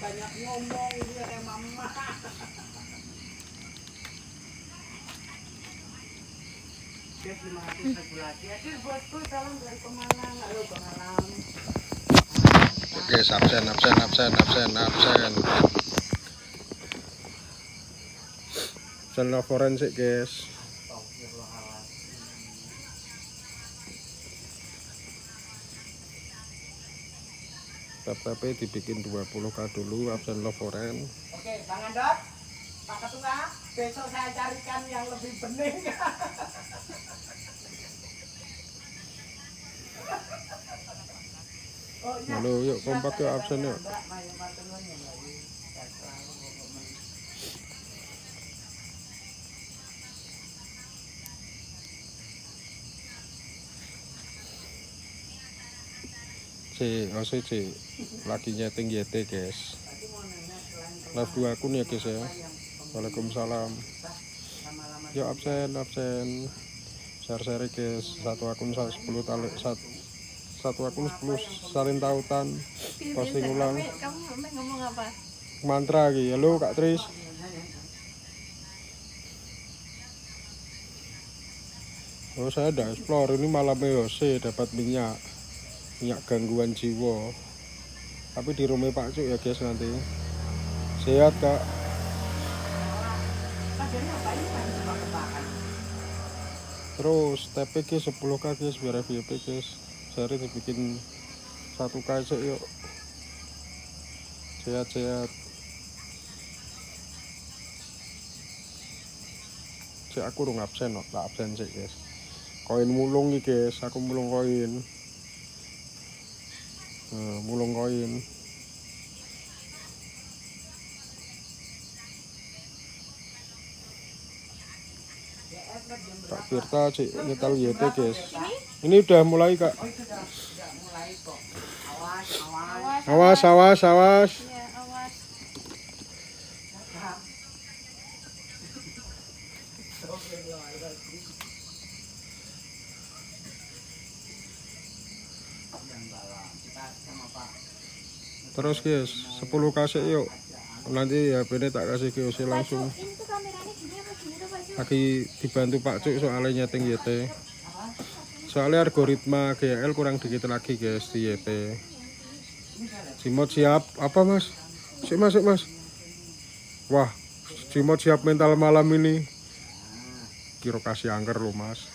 banyak ngomong dia kayak mama. Dia 500 regulasi. Aduh bosku salam dari Pemalang. Halo Pemalang. Oke, absen. Channel forensik, guys. Tapi dibikin 20k dulu absen loforen. Oke, Bang Andot, Pak Ketua, besok saya carikan yang lebih bening. Oh, iya. Halo, yuk kompak yuk absen yuk. C lagi nyeting YT, guys. Live 2 akun ya, guys ya. Waalaikumsalam. Yuk absen. Share guys. Satu akun 10 tali satu akun 10 salin tautan. Posting ulang. Kamu ngomong apa? Mantra lagi. Halo Kak Tris. Oh, saya udah explore ini malam EOC dapat minyak gangguan jiwa. Tapi di rumah Pak Cuk ya guys nanti. Sehat Kak. Terus TPG 10k guys biar FYP guys. Sehari dibikin 1k aja yuk. Sehat. Cek aku rung absen tak absen sih guys. Koin mulung nih guys, aku mulung koin. Mulung koin. Kak Firta cik nyetel YT guys. Ini udah mulai Kak. Awas. Ya, awas. Terus guys, 10 kasih yuk. Nanti HP ini tak kasih QC langsung. Lagi dibantu Pak Cuk soalnya nyeting YT. Soalnya algoritma GL kurang dikit lagi guys di YT. Cimot siap apa Mas? Sik mas. Wah, Cimot siap mental malam ini. Kira kasih angker lo Mas.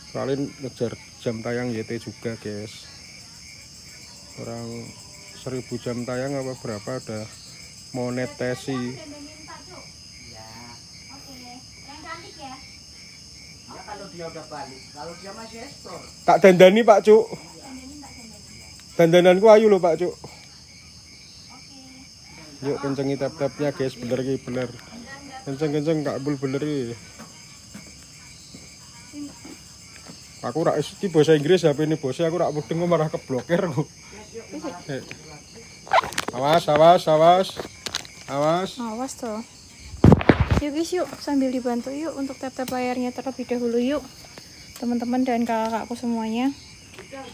Soalnya ngejar jam tayang YT juga guys. Orang 1000 jam tayang apa berapa udah monetasi. Kalau dia udah balik, kalau dia masih ekspor. Tak dandani Pak Cuk. Dandananku ayu loh Pak Cuk. Yuk kencengi tap-tapnya guys, bener. Kenceng Kak Bul bener iki. Aku rak iki bahasa Inggris HP ini bos, aku rak mudeng marah keblokir aku. Awas Toh. Yuk guys, yuk sambil dibantu yuk untuk tap-tap layarnya terlebih dahulu yuk. Teman-teman dan kakak-kakakku semuanya.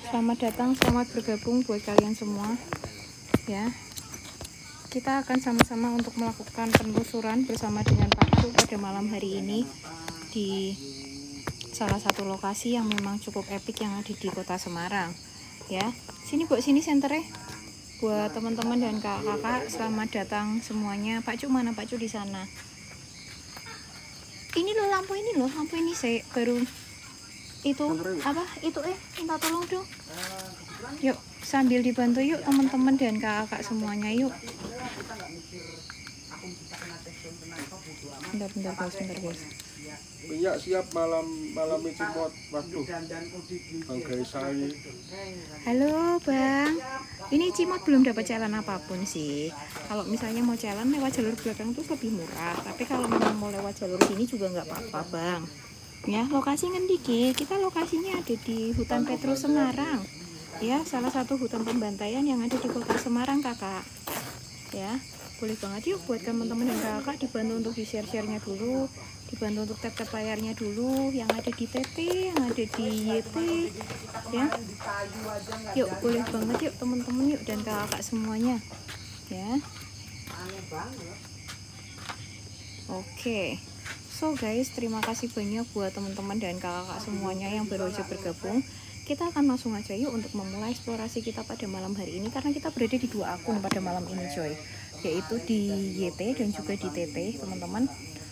Selamat datang, selamat bergabung buat kalian semua. Ya. Kita akan sama-sama untuk melakukan penelusuran bersama dengan Pak Cuk pada malam hari ini di salah satu lokasi yang memang cukup epic yang ada di Kota Semarang. Ya. Sini Bu, sini senternya. Buat teman-teman dan kakak-kakak, selamat datang semuanya. Pak Cuk mana? Pak Cuk di sana. Ini loh lampu ini saya baru itu apa itu minta tolong dong. Yuk sambil dibantu yuk teman-teman dan kakak semuanya yuk. Bentar guys. Minyak siap malam Cimot. Waduh. Bang Gaisai. Halo Bang. Ini Cimot belum dapat challenge apapun sih. Kalau misalnya mau challenge lewat jalur belakang tuh lebih murah. Tapi kalau memang mau lewat jalur sini juga nggak apa-apa Bang. Ya lokasi ngendiki. Kita lokasinya ada di Hutan Petrus Semarang. Ya salah satu hutan pembantaian yang ada di Kota Semarang Kakak. Ya boleh banget yuk buat teman-teman dan kakak dibantu untuk di share-nya dulu, dibantu untuk tap-tap layarnya dulu yang ada di TT, yang ada di YT ya. Yuk boleh banget yuk teman-teman yuk dan kakak semuanya ya. Oke. So guys, terima kasih banyak buat teman-teman dan kakak semuanya yang baru aja bergabung. Kita akan langsung aja yuk untuk memulai eksplorasi kita pada malam hari ini, karena kita berada di 2 akun pada malam ini coy, yaitu di YT dan juga di TT teman-teman.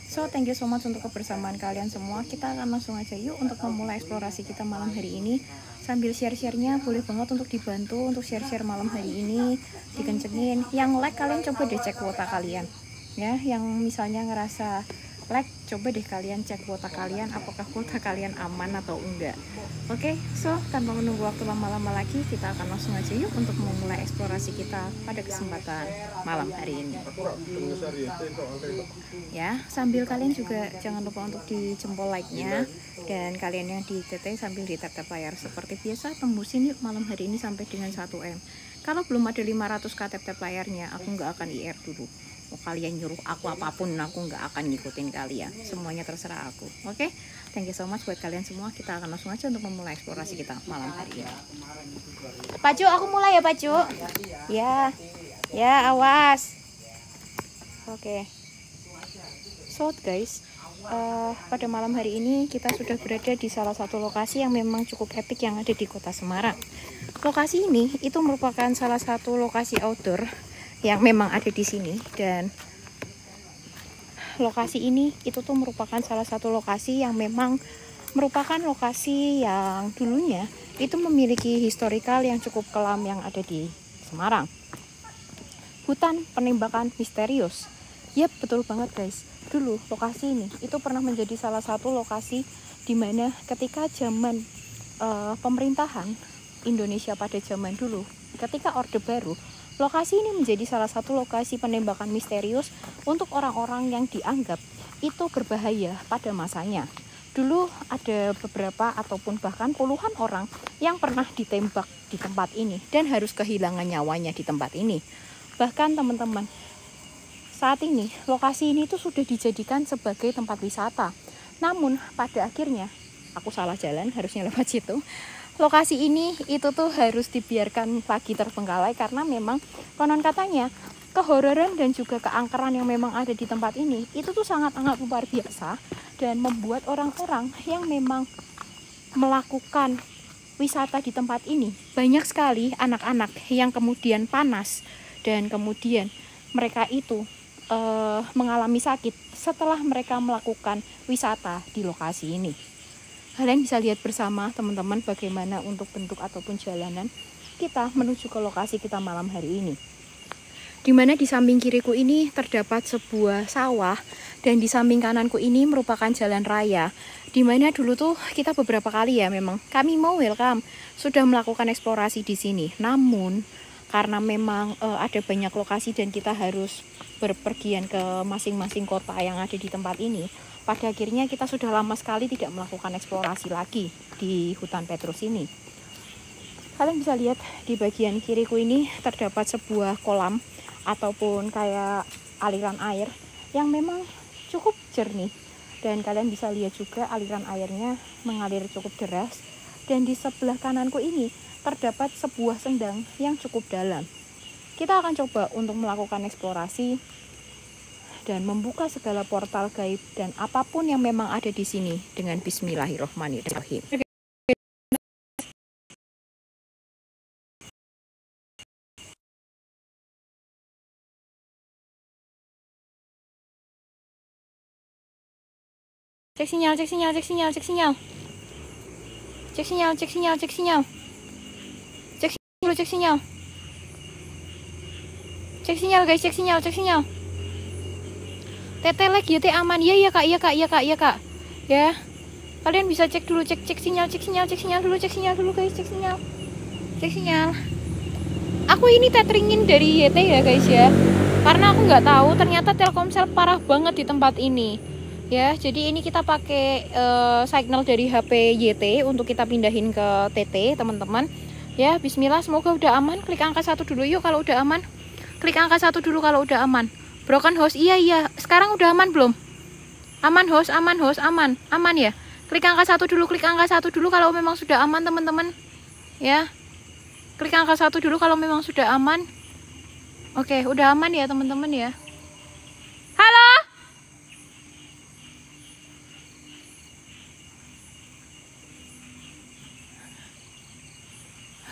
So thank you so much untuk kebersamaan kalian semua. Kita akan langsung aja yuk untuk memulai eksplorasi kita malam hari ini. Sambil share-nya boleh banget untuk dibantu untuk share malam hari ini, dikencengin. Yang like kalian coba deh cek kuota kalian ya, yang misalnya ngerasa like, coba deh kalian cek kuota kalian apakah kuota kalian aman atau enggak. Oke, so tanpa menunggu waktu lama-lama lagi, kita akan langsung aja yuk untuk memulai eksplorasi kita pada kesempatan malam hari ini ya. Sambil kalian juga jangan lupa untuk dijempol like-nya, dan kalian yang di TT sambil di tap layar seperti biasa, tembusin yuk malam hari ini sampai dengan 1M. Kalau belum ada 500k tap layarnya, aku nggak akan IR dulu. Mau kalian nyuruh aku apapun, aku nggak akan ngikutin kalian, semuanya terserah aku. Oke, thank you so much buat kalian semua. Kita akan langsung aja untuk memulai eksplorasi kita malam hari ini. Pak Cu, aku mulai ya Pak Cu. Ya awas. Oke. So guys, pada malam hari ini kita sudah berada di salah satu lokasi yang memang cukup epic yang ada di Kota Semarang. Lokasi ini itu merupakan salah satu lokasi outdoor yang memang ada di sini, dan lokasi ini itu tuh merupakan salah satu lokasi yang memang merupakan lokasi yang dulunya itu memiliki historikal yang cukup kelam yang ada di Semarang. Hutan penembakan misterius. Yap, betul banget guys. Dulu lokasi ini itu pernah menjadi salah satu lokasi di mana ketika zaman pemerintahan Indonesia pada zaman dulu, ketika Orde Baru, lokasi ini menjadi salah satu lokasi penembakan misterius untuk orang-orang yang dianggap itu berbahaya pada masanya. Dulu ada beberapa ataupun bahkan puluhan orang yang pernah ditembak di tempat ini dan harus kehilangan nyawanya di tempat ini. Bahkan teman-teman, saat ini lokasi ini tuh sudah dijadikan sebagai tempat wisata. Namun pada akhirnya, aku salah jalan, harusnya lewat situ. Lokasi ini itu tuh harus dibiarkan lagi terbengkalai karena memang konon katanya kehororan dan juga keangkeran yang memang ada di tempat ini itu tuh sangat-sangat luar biasa, dan membuat orang-orang yang memang melakukan wisata di tempat ini banyak sekali anak-anak yang kemudian panas dan kemudian mereka itu mengalami sakit setelah mereka melakukan wisata di lokasi ini. Kalian bisa lihat bersama teman-teman bagaimana untuk bentuk ataupun jalanan kita menuju ke lokasi kita malam hari ini. Dimana di samping kiriku ini terdapat sebuah sawah, dan di samping kananku ini merupakan jalan raya. Dimana dulu tuh kita beberapa kali ya memang kami mau welcome sudah melakukan eksplorasi di sini. Namun karena memang ada banyak lokasi dan kita harus berpergian ke masing-masing kota yang ada di tempat ini, pada akhirnya kita sudah lama sekali tidak melakukan eksplorasi lagi di hutan Petrus ini. Kalian bisa lihat di bagian kiriku ini terdapat sebuah kolam ataupun kayak aliran air yang memang cukup jernih, dan kalian bisa lihat juga aliran airnya mengalir cukup deras. Dan di sebelah kananku ini terdapat sebuah sendang yang cukup dalam. Kita akan coba untuk melakukan eksplorasi dan membuka segala portal gaib dan apapun yang memang ada di sini dengan Bismillahirrohmanirrohim. Cek sinyal, cek sinyal, cek sinyal, cek sinyal. Cek sinyal, cek sinyal, cek sinyal. Cek sinyal, cek sinyal. Cek sinyal guys, cek sinyal, cek sinyal. Tetelek ya, teh aman. Iya kak, iya kak, iya kak, iya kak. Ya. Kalian bisa cek dulu, cek sinyal, cek sinyal, cek sinyal dulu guys, cek sinyal. Cek sinyal. Aku ini tethering dari YT ya guys ya. Karena aku nggak tahu ternyata Telkomsel parah banget di tempat ini. Ya, jadi ini kita pakai signal dari HP YT untuk kita pindahin ke TT, teman-teman. Ya, bismillah, semoga udah aman. Klik angka 1 dulu yuk kalau udah aman. Klik angka 1 dulu kalau udah aman. Broken host, iya. Sekarang udah aman belum? Aman host, aman ya. Klik angka 1 dulu, kalau memang sudah aman teman-teman. Ya. Klik angka 1 dulu kalau memang sudah aman. Oke, udah aman ya teman-teman ya. Halo?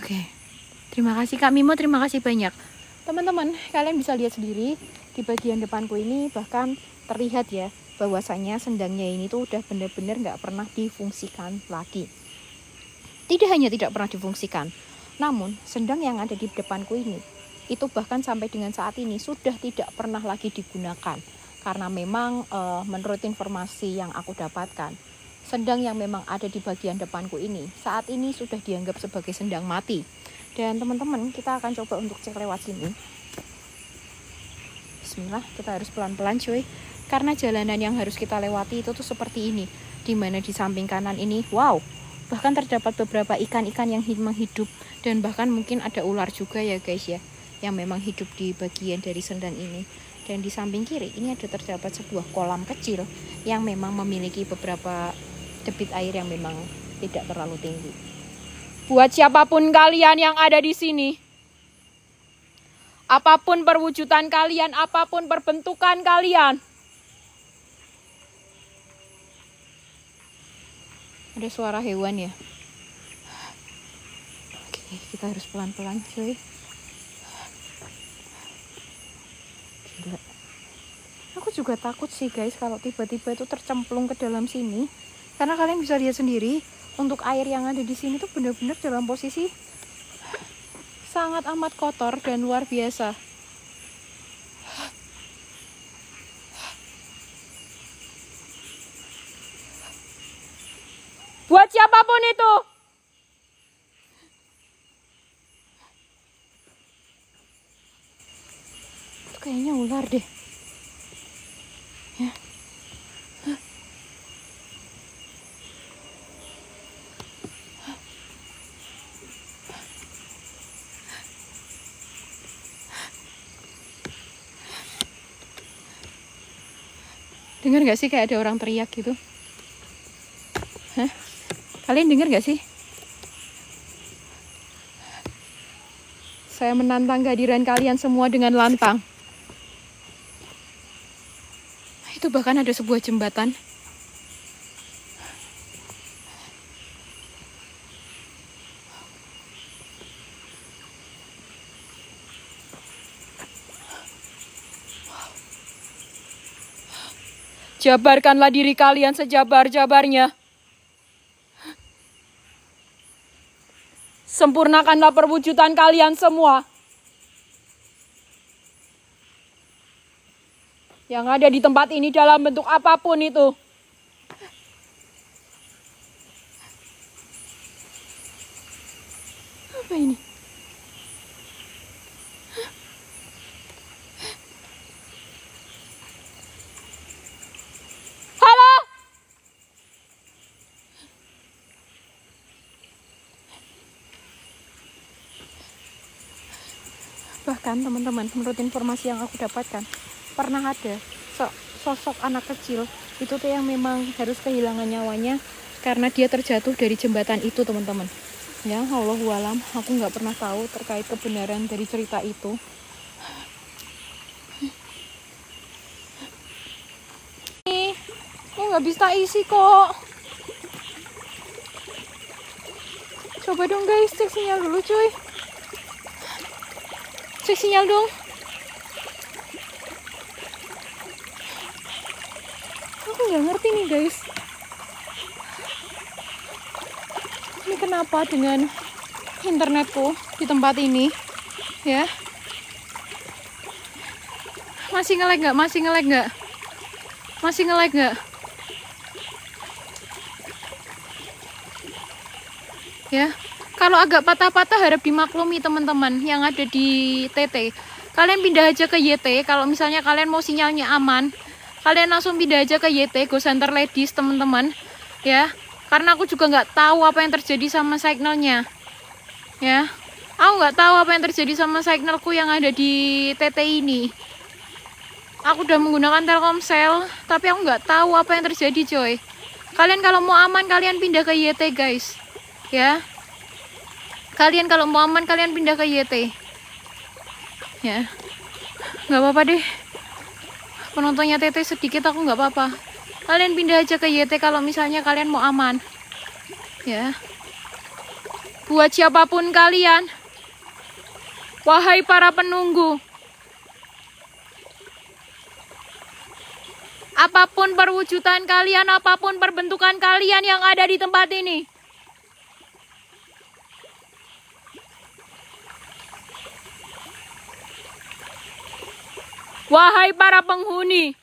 Oke. Terima kasih Kak Mimo, terima kasih banyak. Teman-teman, kalian bisa lihat sendiri di bagian depanku ini bahkan terlihat ya bahwasanya sendangnya ini tuh udah bener-bener nggak pernah difungsikan lagi. Tidak hanya tidak pernah difungsikan, namun sendang yang ada di depanku ini itu bahkan sampai dengan saat ini sudah tidak pernah lagi digunakan. Karena memang menurut informasi yang aku dapatkan, sendang yang memang ada di bagian depanku ini saat ini sudah dianggap sebagai sendang mati. Dan teman-teman, kita akan coba untuk cek lewat sini. Bismillah, kita harus pelan-pelan cuy. Karena jalanan yang harus kita lewati itu tuh seperti ini. Dimana di samping kanan ini, wow, bahkan terdapat beberapa ikan-ikan yang memang hidup. Dan bahkan mungkin ada ular juga ya guys ya, yang memang hidup di bagian dari sendang ini. Dan di samping kiri ini ada terdapat sebuah kolam kecil yang memang memiliki beberapa debit air yang memang tidak terlalu tinggi. Buat siapapun kalian yang ada di sini, apapun perwujudan kalian, apapun perbentukan kalian, ada suara hewan ya. Oke, kita harus pelan-pelan cuy. Gila. Aku juga takut sih guys kalau tiba-tiba itu tercemplung ke dalam sini. Karena kalian bisa lihat sendiri, untuk air yang ada di sini tuh benar-benar dalam posisi sangat amat kotor dan luar biasa. Buat siapapun itu, kayaknya ular deh. Ya. Dengar gak sih kayak ada orang teriak gitu? Hah? Kalian dengar gak sih? Saya menantang kehadiran kalian semua dengan lantang. Itu bahkan ada sebuah jembatan. Jabarkanlah diri kalian sejabar-jabarnya. Sempurnakanlah perwujudan kalian semua. Yang ada di tempat ini dalam bentuk apapun itu. Apa ini? Halo? Bahkan teman-teman, menurut informasi yang aku dapatkan, pernah ada sosok anak kecil itu tuh yang memang harus kehilangan nyawanya karena dia terjatuh dari jembatan itu teman-teman. Ya, Allahualam, aku nggak pernah tahu terkait kebenaran dari cerita itu. Ini nggak bisa isi kok. Coba dong guys, cek sinyal dulu cuy. Cek sinyal dong. Aku nggak ngerti nih guys. Ini kenapa dengan internetku di tempat ini, ya? Masih nge-lag nggak? Masih nge-lag nggak? Masih nge-lag nggak? Ya, kalau agak patah-patah harap dimaklumi teman-teman yang ada di TT. Kalian pindah aja ke YT. Kalau misalnya kalian mau sinyalnya aman, kalian langsung pindah aja ke YT, Go Center Ladies teman-teman. Ya, karena aku juga nggak tahu apa yang terjadi sama signalnya. Ya, Aku nggak tahu apa yang terjadi sama signalku yang ada di TT ini. Aku udah menggunakan Telkomsel, tapi aku nggak tahu apa yang terjadi, coy. Kalian kalau mau aman, kalian pindah ke YT, guys. Ya. Kalian kalau mau aman, kalian pindah ke YT. Ya. Nggak apa-apa deh. Penontonnya TT sedikit, aku nggak apa-apa. Kalian pindah aja ke YT kalau misalnya kalian mau aman. Ya. Buat siapapun kalian, wahai para penunggu, apapun perwujudan kalian, apapun perbentukan kalian yang ada di tempat ini, wahai para penghuni,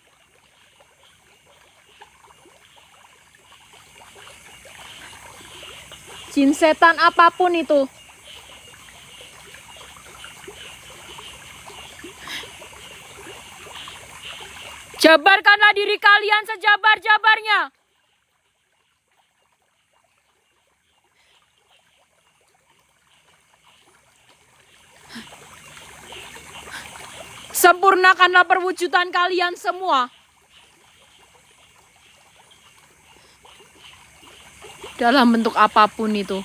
jin setan apapun itu, jabarkanlah diri kalian sejabar-jabarnya. Sempurnakanlah perwujudan kalian semua. Dalam bentuk apapun itu.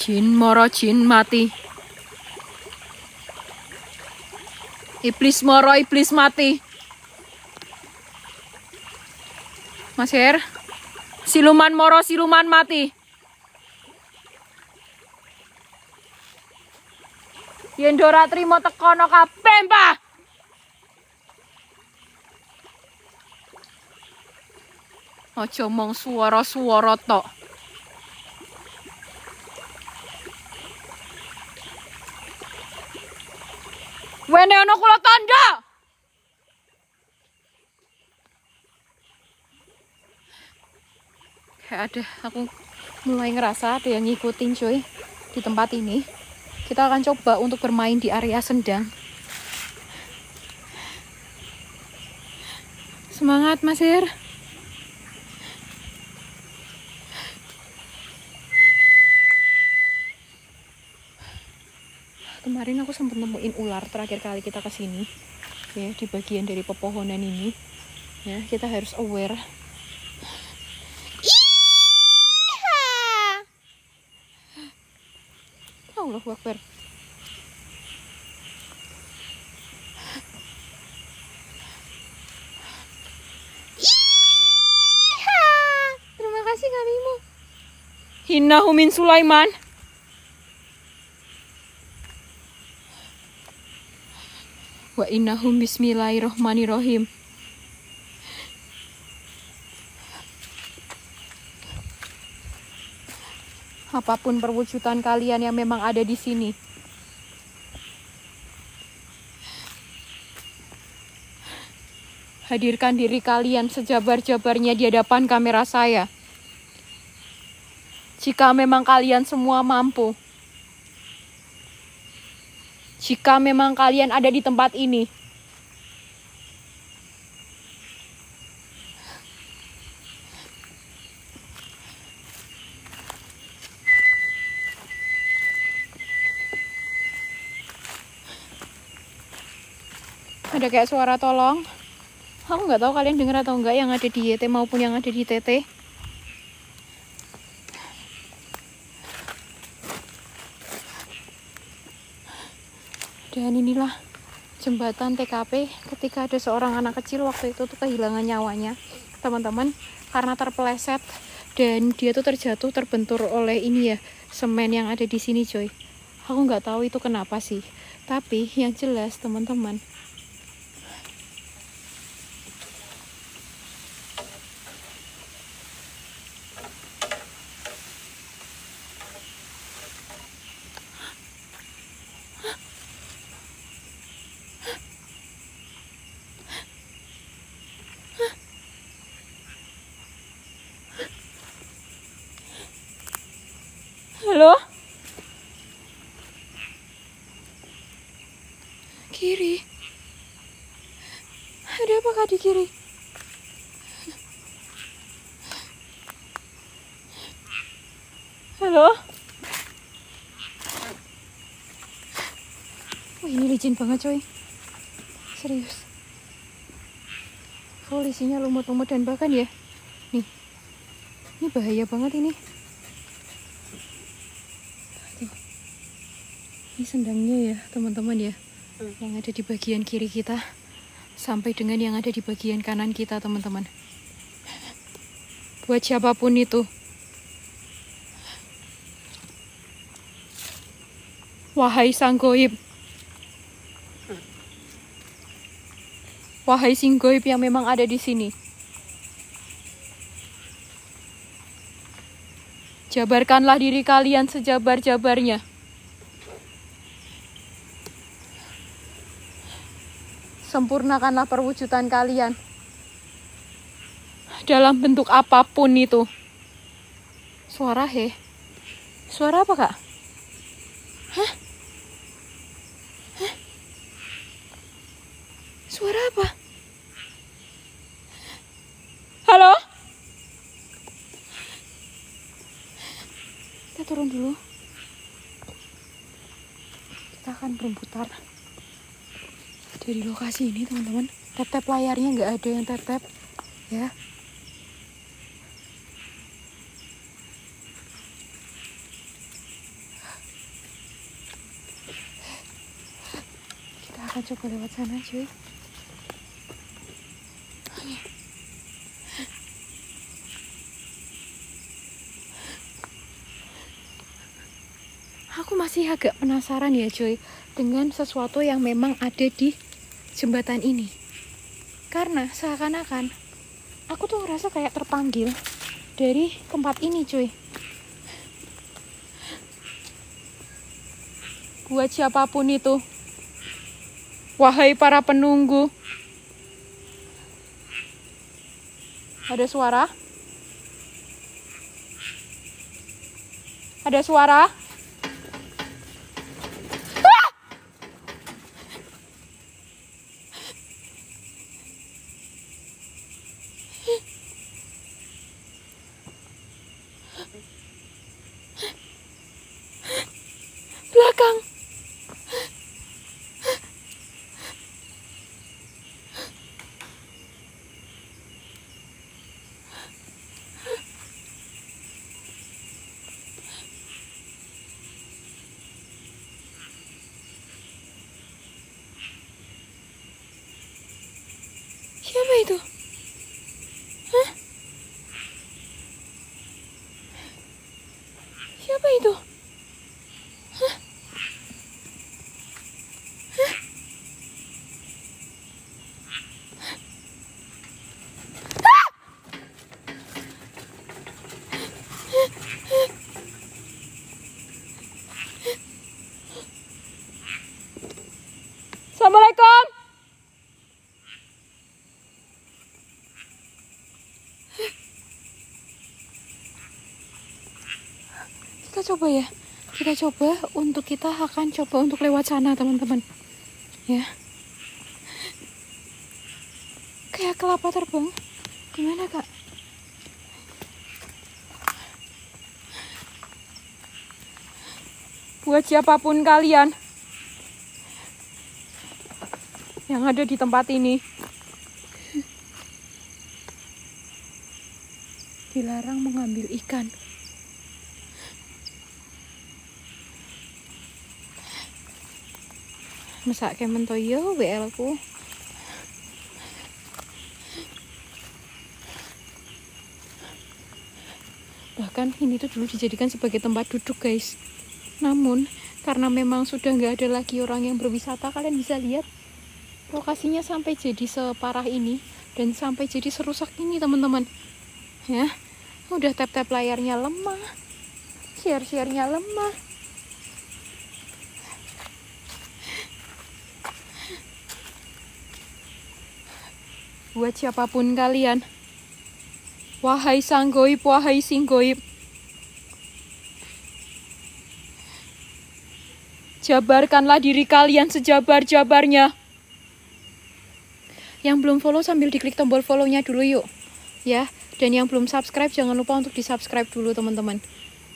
Jin moro jin mati. Iblis moro iblis mati. Mas Her, siluman moro siluman mati. Yendora trimo tekono kabeh, Mbah. Aja mong swara-swara tok. Wene ana kula tanda. Kayak ada, aku mulai ngerasa ada yang ngikutin, cuy, di tempat ini. Kita akan coba untuk bermain di area sendang. Semangat, Mas Ir. Kemarin aku sempat nemuin ular terakhir kali kita kesini, ya, di bagian dari pepohonan ini. Ya, kita harus aware. Allahu Akbar. Terima kasih kamimu. Innahu min Sulaiman. Wa innahum bismillahirrahmanirrahim. Apapun perwujudan kalian yang memang ada di sini, hadirkan diri kalian sejabar-jabarnya di hadapan kamera saya. Jika memang kalian semua mampu, jika memang kalian ada di tempat ini, ada kayak suara tolong. Aku nggak tahu kalian dengar atau enggak yang ada di YT maupun yang ada di TT. Dan inilah jembatan TKP ketika ada seorang anak kecil waktu itu tuh kehilangan nyawanya, teman-teman, karena terpeleset dan dia tuh terjatuh terbentur oleh ini ya, semen yang ada di sini, coy. Aku nggak tahu itu kenapa sih, tapi yang jelas teman-teman, halo? Kiri. Ada apa kak di kiri? Halo? Wah ini licin banget coy. Serius. Full isinya lumut-lumut dan bahkan ya. Nih. Ini bahaya banget ini. Tuh. Ini sendangnya ya teman-teman ya. Yang ada di bagian kiri kita. Sampai dengan yang ada di bagian kanan kita teman-teman. Buat siapapun itu. Wahai sang goib. Wahai sing goib yang memang ada di sini. Jabarkanlah diri kalian sejabar-jabarnya. Sempurnakanlah perwujudan kalian. Dalam bentuk apapun itu. Suara he. Suara apa kak? Hah? Hah? Suara apa? Halo? Kita turun dulu. Kita akan berputar dari lokasi ini teman-teman. Tap-tap layarnya nggak ada yang tap-tap ya. Kita akan coba lewat sana cuy. Aku masih agak penasaran ya cuy dengan sesuatu yang memang ada di jembatan ini. Karena seakan-akan aku tuh ngerasa kayak terpanggil dari tempat ini cuy. Buat siapapun itu, wahai para penunggu, ada suara? Ada suara? Belakang. Siapa itu? Hah? Siapa itu? Hah? Hah? Assalamualaikum. Kita coba ya. Kita coba untuk kita akan coba untuk lewat sana teman-teman. Ya. Kayak kelapa terbang. Gimana kak? Buat siapapun kalian yang ada di tempat ini, dilarang mengambil ikan. Masak kemen toyo WL ku. Bahkan ini tuh dulu dijadikan sebagai tempat duduk guys. Namun karena memang sudah nggak ada lagi orang yang berwisata, kalian bisa lihat lokasinya sampai jadi separah ini dan sampai jadi serusak ini teman-teman. Ya, udah tap-tap layarnya lemah, share-share-nya lemah. Buat siapapun kalian, wahai sang goib, wahai sing goib, jabarkanlah diri kalian sejabar-jabarnya. Yang belum follow sambil diklik tombol follow-nya dulu yuk. Ya, dan yang belum subscribe jangan lupa untuk di-subscribe dulu teman-teman.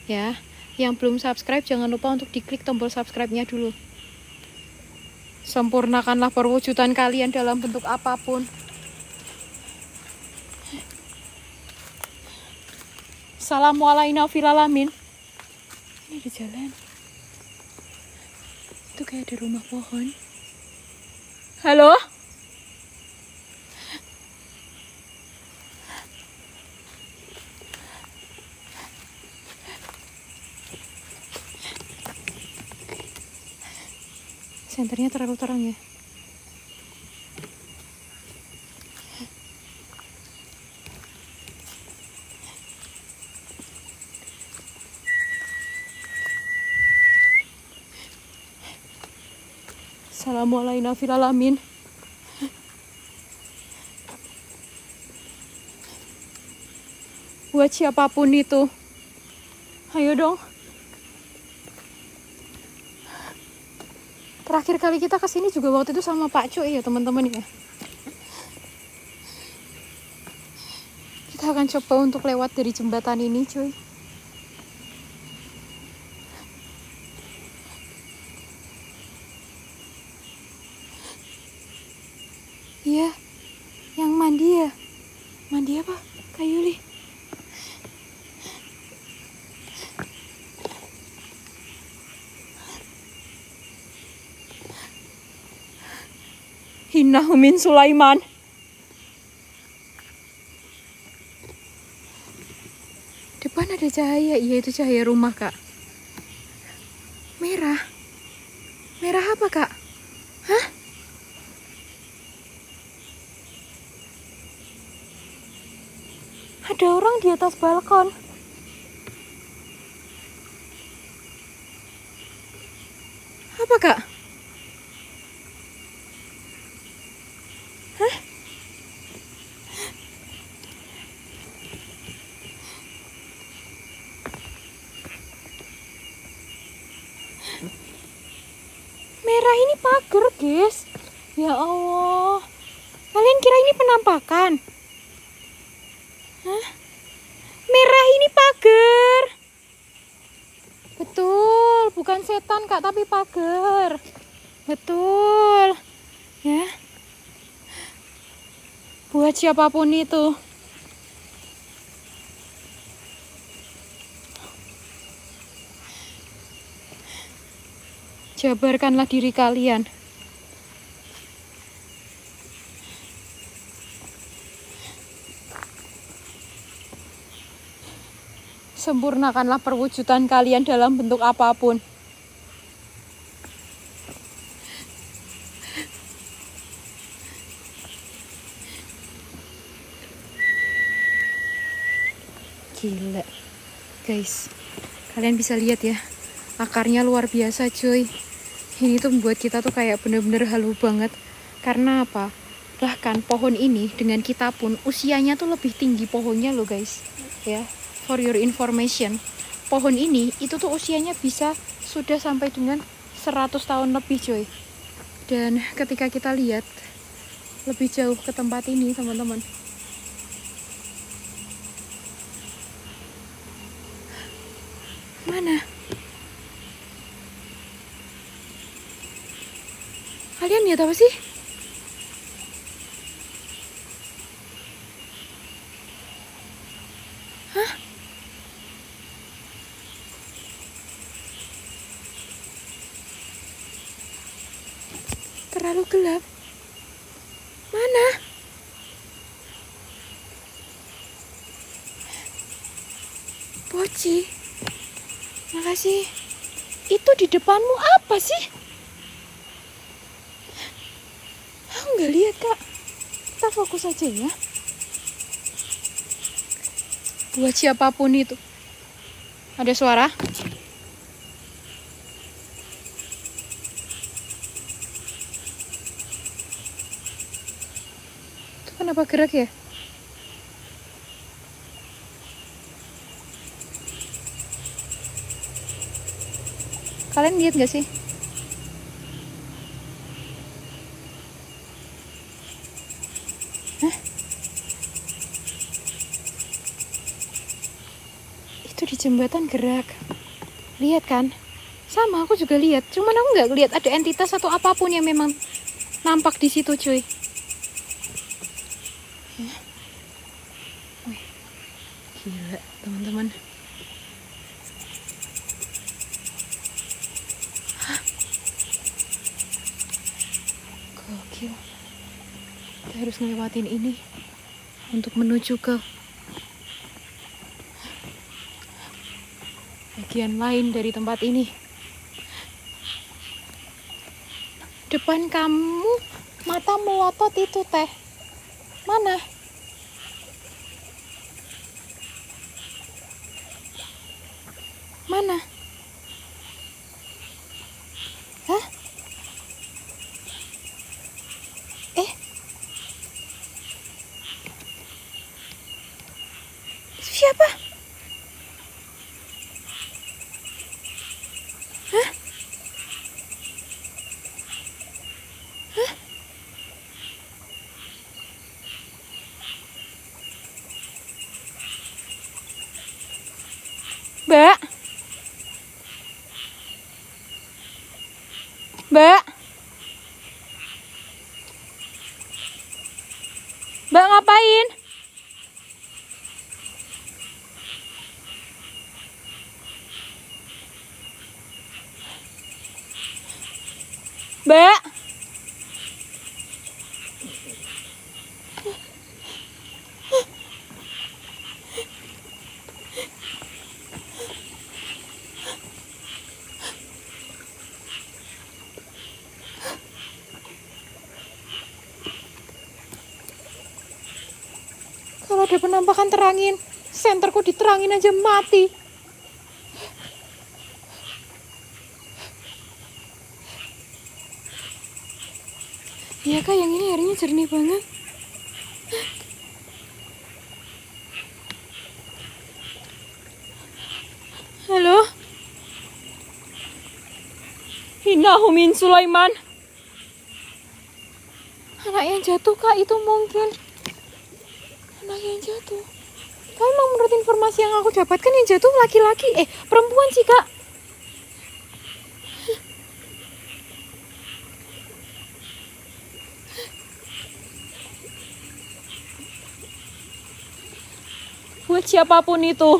Ya, yang belum subscribe jangan lupa untuk diklik tombol subscribe-nya dulu. Sempurnakanlah perwujudan kalian dalam bentuk apapun. Assalamualaikum fil alamin. Ini di jalan. Itu kayak ada rumah pohon. Halo? Senternya terlalu terang ya. Assalamualaikum fil alamin. Buat siapapun itu, ayo dong. Terakhir kali kita kesini juga waktu itu sama Pak Cuy ya teman-teman ya. Kita akan coba untuk lewat dari jembatan ini cuy. Iya, yang mandi ya. Mandi apa? Kak Yuli. Innahu min Sulaiman. Depan ada cahaya. Iya, itu cahaya rumah, Kak. Merah. Merah apa, Kak? Hah? Ada orang di atas balkon. Apa, Kak? Hah? Merah ini pagar, guys. Ya Allah. Kalian kira ini penampakan? Hah? Merah ini pagar. Betul, bukan setan Kak, tapi pagar. Betul. Ya. Buat siapapun itu. Jabarkanlah diri kalian. Sempurnakanlah perwujudan kalian dalam bentuk apapun. Gila, guys. Kalian bisa lihat ya, akarnya luar biasa cuy. Ini tuh membuat kita tuh kayak bener-bener halu banget. Karena apa? Bahkan pohon ini dengan kita pun usianya tuh lebih tinggi pohonnya loh guys. Ya, for your information. Pohon ini itu tuh usianya bisa sudah sampai dengan 100 tahun lebih cuy. Dan ketika kita lihat lebih jauh ke tempat ini teman-teman, mana? Kalian lihat apa sih? Hah? Terlalu gelap. Mana? Poci. Makasih. Itu di depanmu apa sih? Aku nggak lihat Kak. Kita fokus aja ya. Buat siapapun itu. Ada suara? Itu kenapa gerak ya? Kalian lihat nggak sih? jembatan gerak. Lihat kan? Sama, aku juga lihat. Cuman aku nggak lihat ada entitas atau apapun yang memang nampak di situ, cuy. Ya. Wih, gila, teman-teman. Hah? Gokil. Kita harus ngelewatin ini untuk menuju ke bagian lain dari tempat ini. Depan kamu mata melotot itu teh. Mana? Mana? Hah? Siapa? Hah? Hah? Mbak? Mbak? Mbak ngapain? Mbak? Kalau ada penampakan terangin, senterku diterangin aja mati. Iya kak, yang ini airnya jernih banget. Halo? Innahu min Sulaiman. Anak yang jatuh kak, itu mungkin. Anak yang jatuh. Tapi emang menurut informasi yang aku dapatkan yang jatuh laki-laki. Perempuan sih kak. Buat siapapun itu.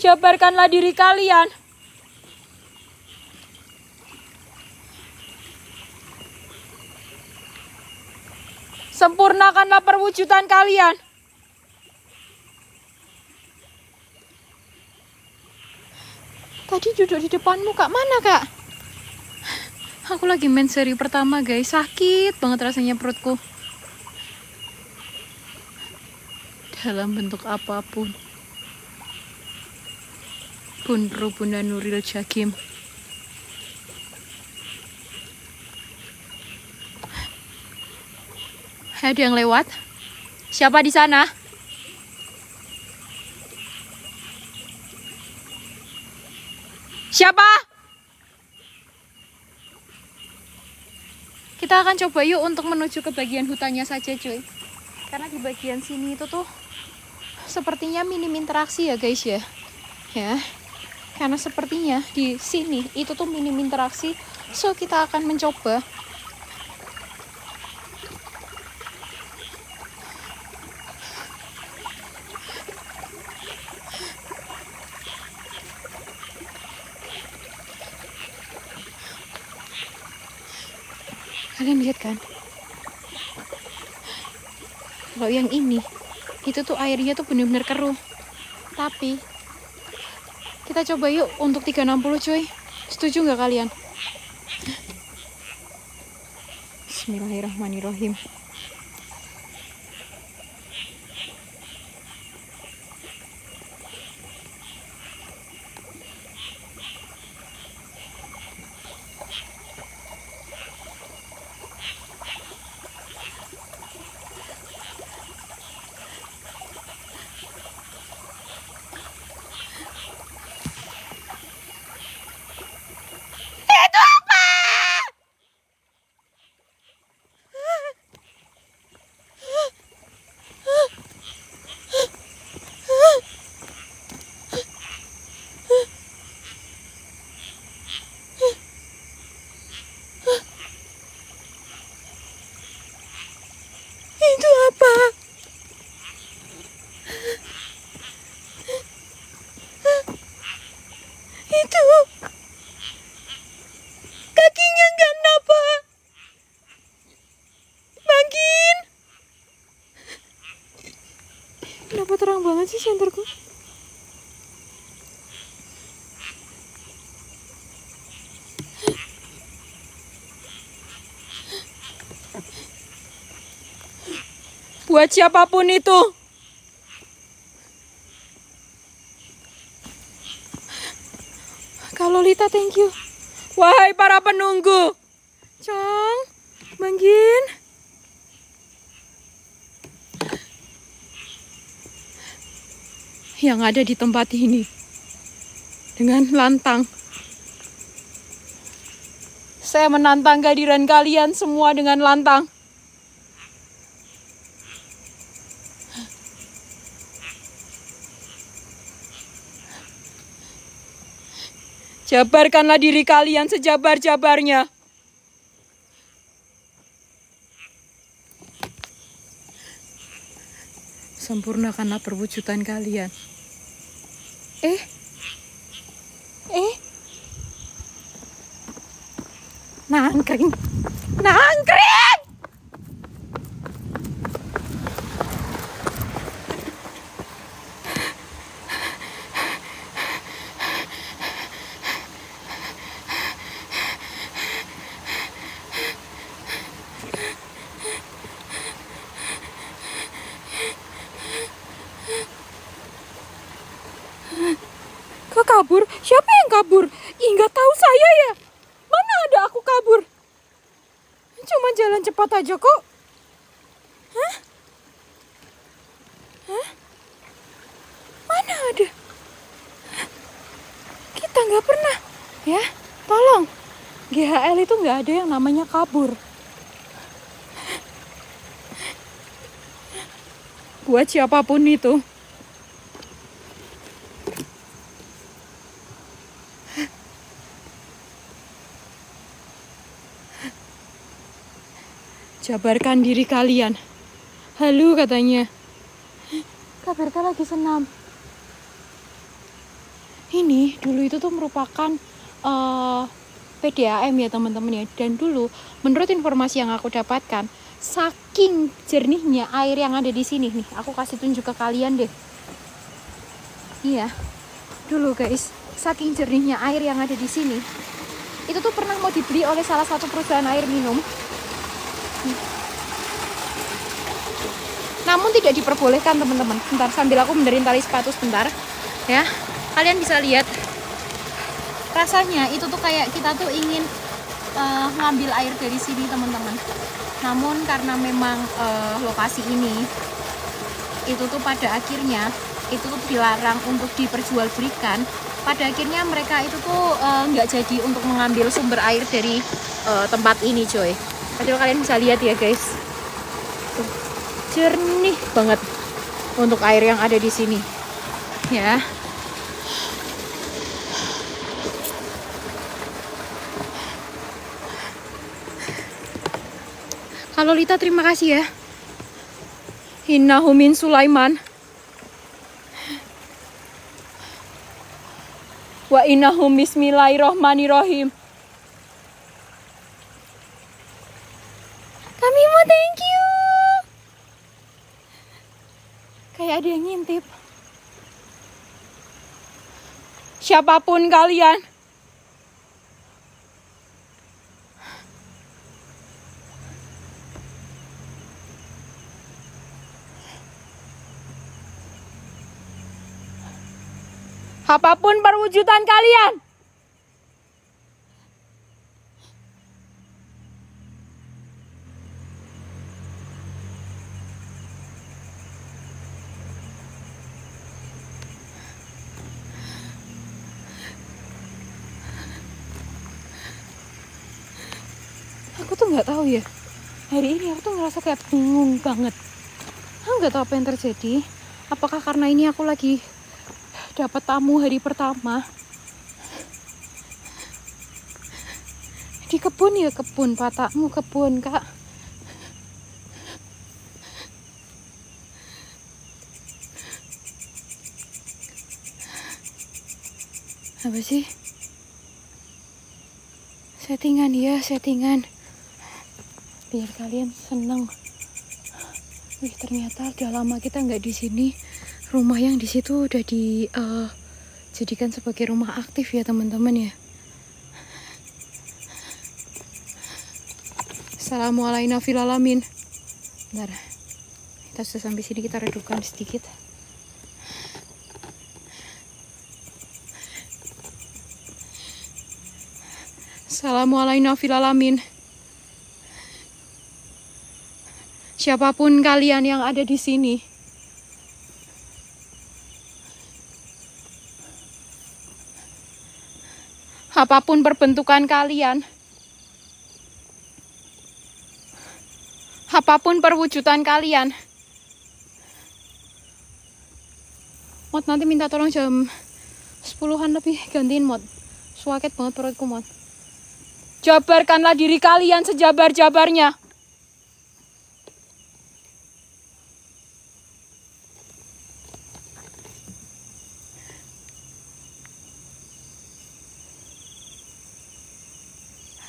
Jabarkanlah diri kalian. Sempurnakanlah perwujudan kalian. Tadi duduk di depanmu kak, mana kak? Aku lagi main seri pertama guys, sakit banget rasanya perutku. Dalam bentuk apapun. Bunru Bunda Nuril Jakim. Ada yang lewat? Siapa di sana? Siapa? Kita akan coba yuk untuk menuju ke bagian hutannya saja cuy. Karena di bagian sini itu tuh sepertinya minim interaksi ya guys ya. Ya. Karena sepertinya di sini itu tuh minim interaksi. So kita akan mencoba. Kalian lihat kan? Kalau yang ini, itu tuh airnya tuh benar-benar keruh. Tapi kita coba yuk untuk 360 cuy. Setuju nggak kalian? Bismillahirrahmanirrahim. sih senterku? Buat siapapun itu. Kalau Lita, thank you. Wahai para penunggu. Cong, Manggin. Yang ada di tempat ini. Dengan lantang. Saya menantang kehadiran kalian semua dengan lantang. Jabarkanlah diri kalian sejabar-jabarnya. Sempurnakanlah perwujudan kalian. Nangkring. Nangkring! Kok kabur? Siapa yang kabur? Ih, nggak tahu saya ya. Mana ada aku kabur? Cuma jalan cepat aja kok. Hah? Mana ada? Kita nggak pernah. Ya, tolong. GHL itu nggak ada yang namanya kabur. Buat siapapun itu. Jabarkan diri kalian. Halo katanya. Kak Berta lagi senam. Ini dulu itu tuh merupakan PDAM ya teman-teman ya. Dan dulu menurut informasi yang aku dapatkan, saking jernihnya air yang ada di sini nih, aku kasih tunjuk ke kalian deh. Iya. Dulu guys, saking jernihnya air yang ada di sini, itu tuh pernah mau dibeli oleh salah satu perusahaan air minum. Namun tidak diperbolehkan teman-teman. Bentar, sambil aku benerin tali sepatu sebentar ya. Kalian bisa lihat rasanya itu tuh kayak kita tuh ingin ngambil air dari sini teman-teman. Namun karena memang lokasi ini itu tuh pada akhirnya itu tuh dilarang untuk diperjualbelikan. Pada akhirnya mereka itu tuh nggak jadi untuk mengambil sumber air dari tempat ini coy. Padahal kalian bisa lihat ya guys, tuh, jernih banget untuk air yang ada di sini ya. Kalau Lita terima kasih ya. Innahu min Sulaiman wa innahu bismillahirrohmanirrohim. Kami mau thank you. Kayak ada yang ngintip. Siapapun kalian, apapun perwujudan kalian, aku tuh nggak tahu ya. Hari ini aku tuh ngerasa kayak bingung banget. Aku nggak tahu apa yang terjadi. Apakah karena ini aku lagi dapat tamu hari pertama di kebun ya, kebun patakmu, kebun kak. Apa sih? Settingan ya, settingan. Biar kalian seneng. Wih, ternyata udah lama kita nggak di sini. rumah yang di situ udah dijadikan sebagai rumah aktif ya teman-teman ya. Assalamualaikum fil alamin. Bentar, kita sudah sampai sini, kita redupkan sedikit. Assalamualaikum fil alamin. Siapapun kalian yang ada di sini, apapun perbentukan kalian, apapun perwujudan kalian, Mod nanti minta tolong jam 10-an lebih gantiin Mod. Suaket banget perutku Mod. Jabarkanlah diri kalian sejabar-jabarnya.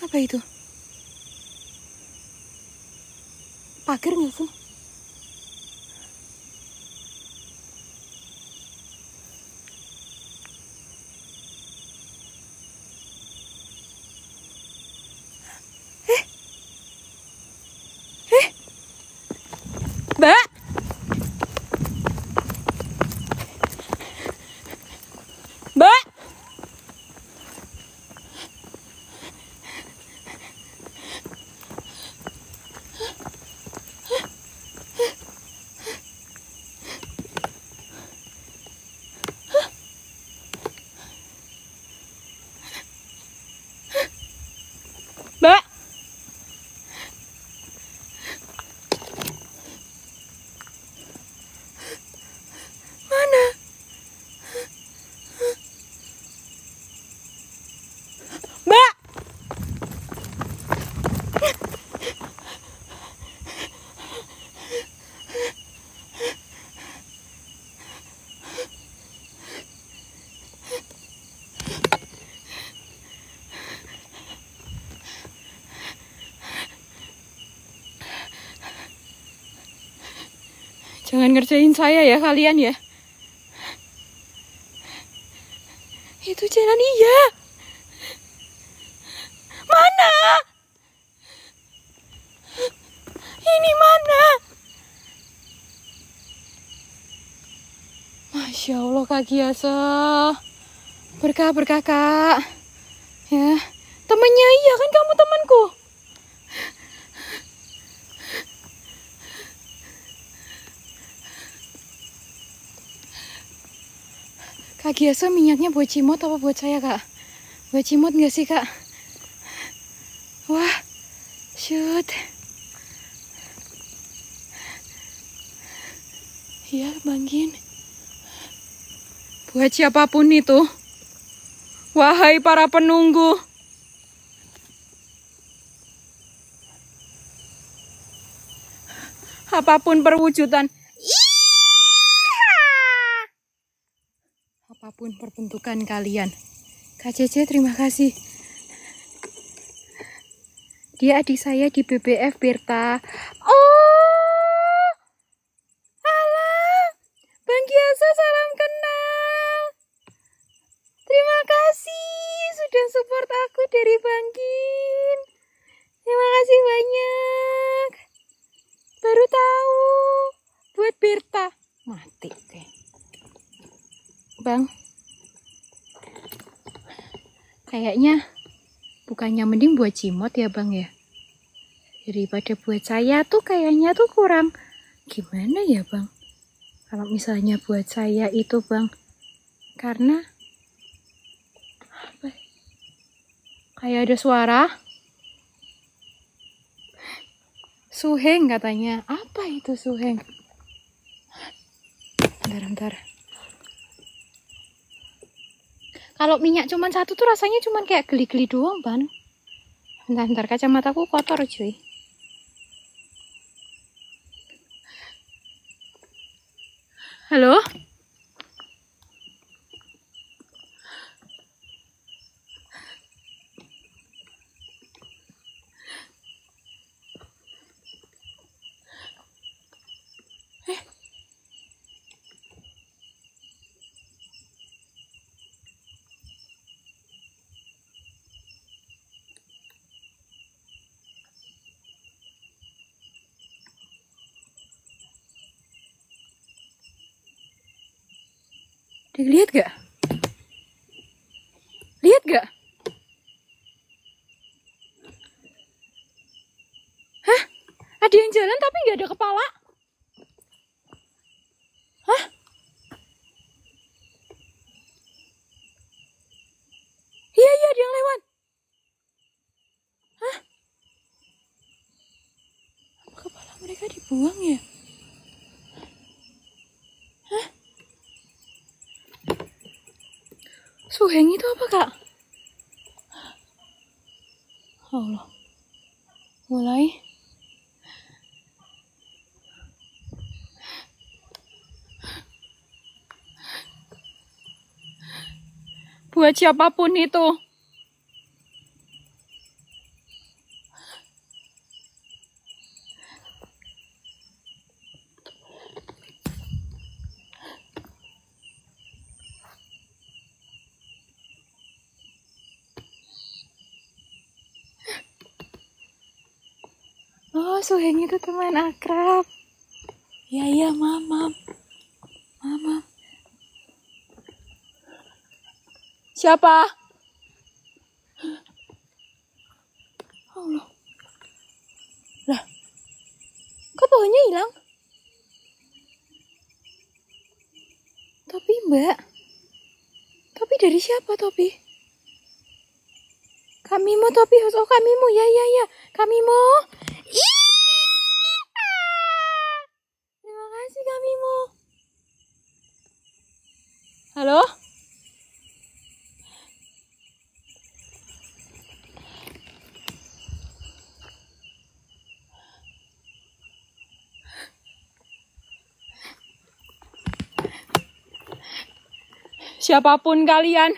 Apa itu? Pagar nggak sih? Mbak! Mbak! Mbak! Mana? Mbak! Jangan ngerjain saya ya kalian ya. Itu jalan iya. Mana? Ini mana? Masya Allah Kak Giasa. Berkah-berkah Kak. Ya, temennya iya kan, kamu temanku. Kak Giasa minyaknya buat cimot apa buat saya Kak? Buat cimot nggak sih Kak? Wah, shoot. Iya Bang Gin. Buat siapapun itu, wahai para penunggu, apapun perwujudan, apapun perbentukan kalian, Kak Cece terima kasih. Dia adik saya di BBF Berta. Oh, alah, Bang Giasa salam kenal. Terima kasih sudah support aku dari Bang Gin. Terima kasih banyak. Baru tahu buat Berta. Mati deh. Bang, kayaknya bukannya mending buat cimot ya Bang ya, daripada buat saya tuh kayaknya tuh kurang gimana ya Bang, kalau misalnya buat saya itu Bang, karena apa, kayak ada suara suheng katanya. Apa itu suheng? Bentar. Kalau minyak cuman satu tuh rasanya cuman kayak geli-geli doang, Ban. Bentar, kacamataku kotor, cuy. Halo? Lihat gak? Lihat gak? Hah? Ada yang jalan tapi nggak ada kepala? Hah? Iya, iya, ada yang lewat. Hah? Kepala mereka dibuang ya? Hah? Suheng itu apa, Kak? Allah. Mulai. Buat siapapun itu. Oh, Suheng itu teman akrab. Ya, ya, mamam. Mamam. Siapa? Allah. Lah. Kok pohonnya hilang? Topi, Mbak. Topi dari siapa, Topi? Kamimu, Topi. Oh, Kamimu. Ya, ya, ya. Kamimu. Ih! Terima kasih, Kamimu. Halo? Siapapun kalian.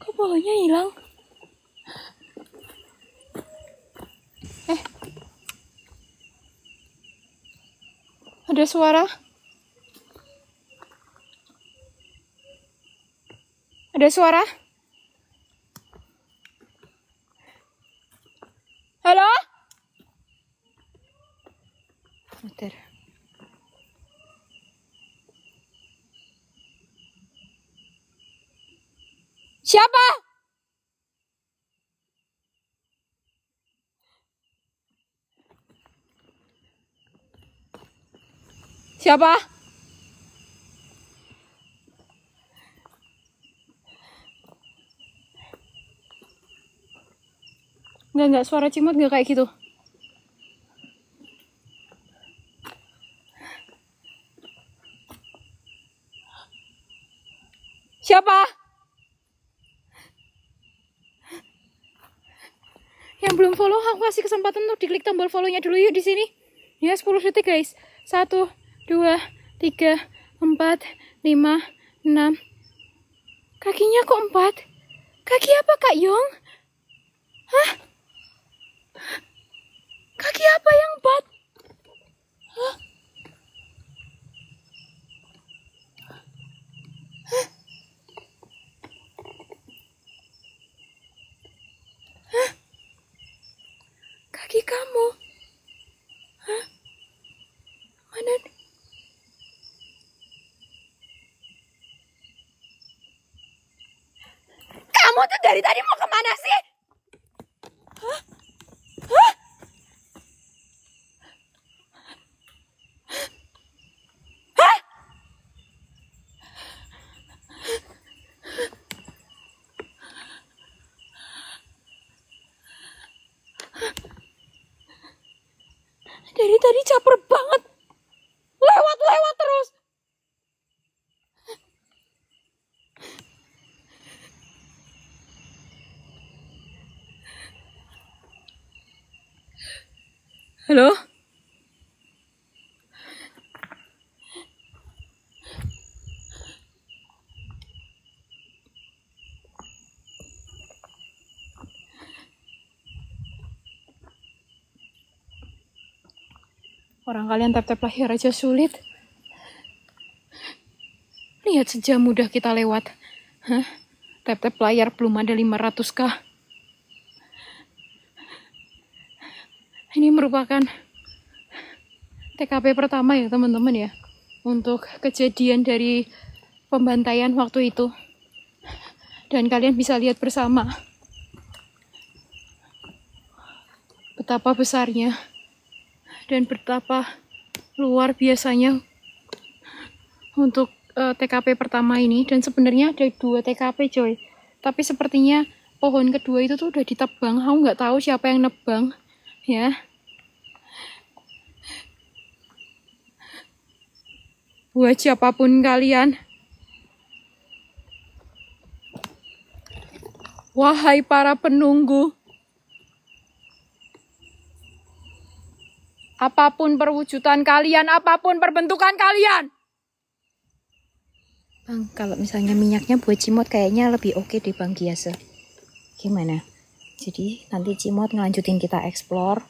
Kok pohonnya hilang? Ada suara? Ada suara? Halo? Bentar. Siapa? Siapa? Enggak, suara cimut enggak kayak gitu. Siapa? Yang belum follow, aku kasih kesempatan untuk diklik tombol follow-nya dulu yuk di sini. Ya, 10 detik guys. 1, 2, 3, 4, 5, 6. Kakinya kok 4? Kaki apa, Kak Yong? Hah? Kaki apa yang 4? Hah? Hah? Hah? Kaki kamu? Hah? Mana? Kamu tuh dari tadi mau kemana sih? Hah? Hah? Hah? Dari tadi caper banget. Lewat terus. Halo? Orang kalian tap-tap lahir aja sulit. Lihat sejam udah kita lewat. Hah? Tap-tap layar belum ada 500k. Ini merupakan TKP pertama ya teman-teman ya. untuk kejadian dari pembantaian waktu itu. Dan kalian bisa lihat bersama betapa besarnya dan betapa luar biasanya untuk TKP pertama ini. Dan sebenarnya ada 2 TKP coy, tapi sepertinya pohon kedua itu tuh udah ditebang. Aku nggak tahu siapa yang nebang ya. Buat siapapun kalian, wahai para penunggu, apapun perwujudan kalian, apapun perbentukan kalian. Bang, kalau misalnya minyaknya buat Cimot kayaknya lebih oke deh Bang Giase. Gimana? Jadi nanti Cimot ngelanjutin kita explore.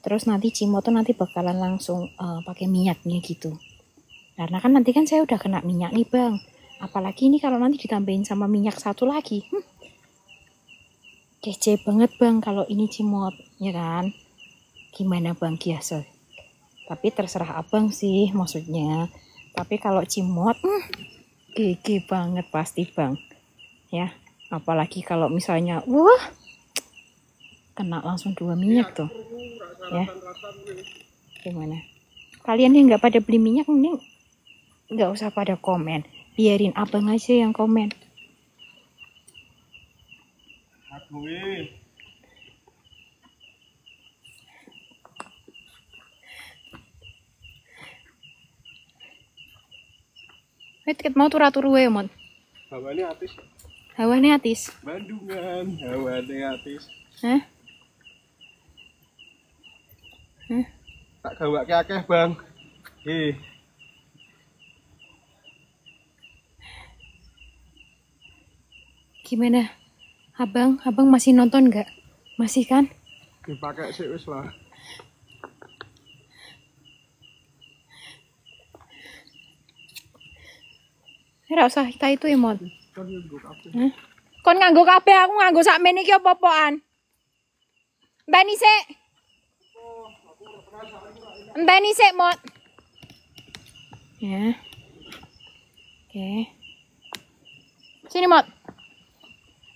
Terus nanti Cimot tuh nanti bakalan langsung pakai minyaknya gitu. Karena kan nanti kan saya udah kena minyak nih Bang. Apalagi ini kalau nanti ditambahin sama minyak satu lagi. Kece banget Bang kalau ini Cimot, ya kan? Gimana Bang Giase? Tapi terserah abang sih maksudnya. Tapi kalau Cimot, GG banget pasti Bang. Ya, apalagi kalau misalnya, wah, kena langsung 2 minyak tuh. Ya, gimana? Kalian yang nggak pada beli minyak, mending nggak usah pada komen. Biarin abang aja yang komen. Tiket mau turu wae, Mon. Hawane atis. Hawane atis. Bandungan, hawane atis. Hah? Hah? Tak gawake akeh, Bang. Gimana? Abang masih nonton nggak? Masih kan? Dipakai sih wis lah. Ora usah kita itu ya, Mon. Kon nganggo kabeh, aku nganggo sakmene iki apa-apaan. Enteni sik. Enteni sik, Mon. Ya. Oke. Sini, Mon.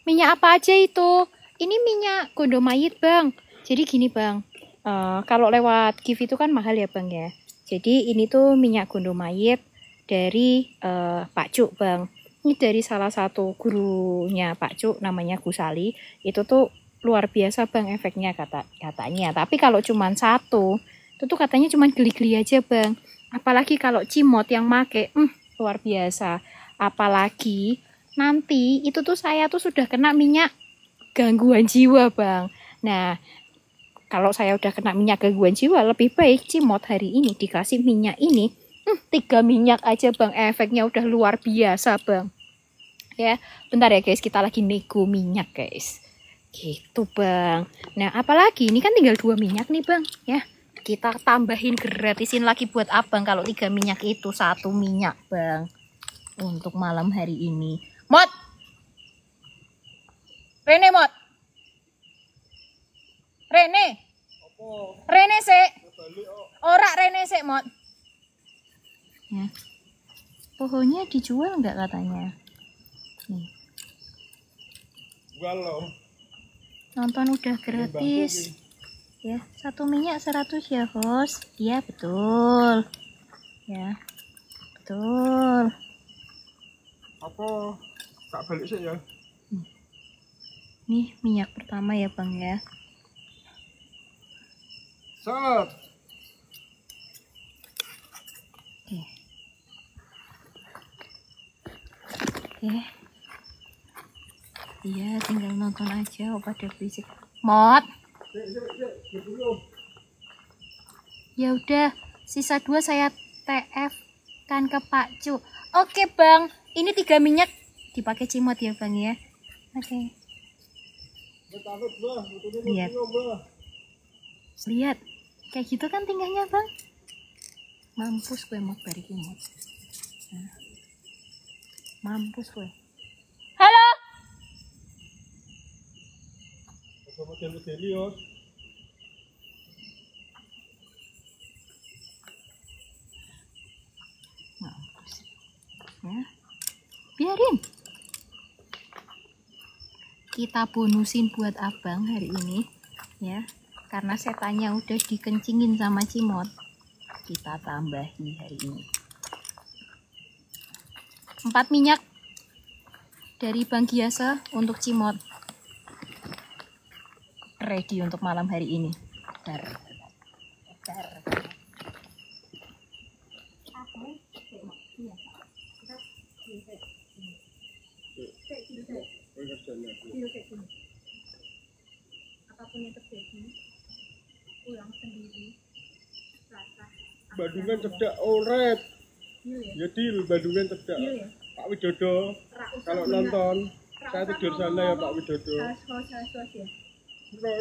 Minyak apa aja itu? Ini minyak gondomayit, Bang. Jadi gini, Bang. Kalau lewat gift itu kan mahal ya, Bang ya. Jadi ini tuh minyak gondomayit dari Pak Cuk, Bang. Ini dari salah satu gurunya Pak Cuk, namanya Gusali. Itu tuh luar biasa, Bang, efeknya katanya. Tapi kalau cuma satu, itu tuh katanya cuma geli-geli aja, Bang. Apalagi kalau Cimot yang make, luar biasa. Apalagi nanti itu tuh saya tuh sudah kena minyak gangguan jiwa, Bang. Nah, kalau saya udah kena minyak gangguan jiwa, lebih baik Cimot hari ini dikasih minyak ini. 3 minyak aja, Bang. Efeknya udah luar biasa, Bang. Ya, bentar ya, guys. Kita lagi nego minyak, guys. Gitu, Bang. Nah, apalagi ini kan tinggal 2 minyak nih, Bang. Ya, kita tambahin gratisin lagi buat abang kalau 3 minyak itu 1 minyak, Bang. Untuk malam hari ini. Mot! Rene, Mot! Rene! Rene sik! Ora Rene sik, Mot. Ya. Pohonnya dijual nggak katanya? Nih. Jual loh. Nonton udah gratis. Ya, 1 minyak 100 ya, host. Iya, betul. Ya. Betul. Apa? Tak balik sih ya. Nih minyak pertama ya, Bang ya. Set. Oke. Oke. Iya, tinggal nonton aja pada fisik. Mot. Ya udah, sisa 2 saya TF kan ke Pak Cu. Oke, Bang. Ini 3 minyak dipakai Cimot ya, Bang ya. Oke. Lihat. Lihat. Kayak gitu kan tingkahnya, Bang. Mampus gue mau balik Cimot. Nah. Mampus gue. Halo. Ya. Biarin. Kita bonusin buat abang hari ini ya, karena setannya udah dikencingin sama Cimot. Kita tambahi hari ini 4 minyak dari Bang Giasa untuk Cimot. Ready untuk malam hari ini. Apapun yang terjadi, pulang sendiri. Bandungan cedak orep. Ya Dil, Bandungan cedak. Pak Widodo, kalau nonton, saya tidur sana ya Pak Widodo.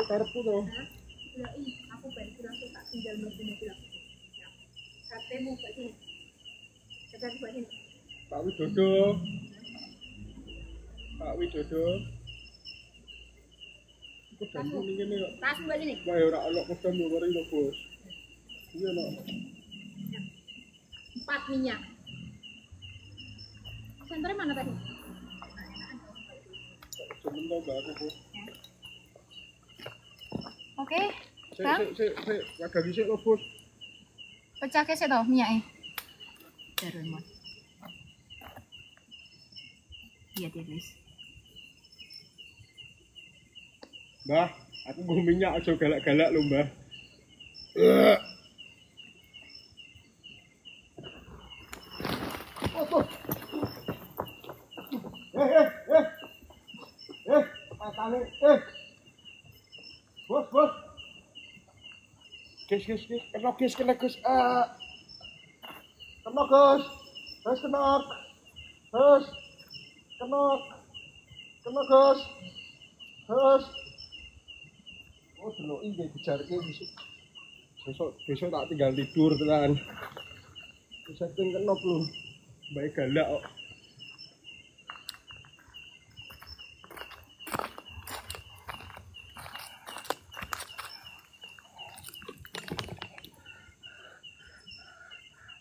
Karepku toh. Aku baru pulang tak tinggal mobil aku. Katemu Pak sini. Kata Pak sini. Pak Widodo. Pak Widodo. Iku bantu ning ngene kok. Tas Mbak sini. Wah, ora ono kodam yo mari lho, Bos. Iya lho. 4 minyak. Senternya mana tadi? Sebentar Mbak aku, Bos. Oke. Sik, wadah dhisik lho, Bos. Pecah ke sih toh minyaknya. Darun Mon. Iya dia guys. Mbah, aku mau minyak aja galak-galak lho, Mbah. Matane, Bos. Guys, kena Gus. Kena Gus. Terus kena. Oh, delok iki dijarke besok tak tinggal tidur tenan. Wis setting kenop lho. Bae galak kok.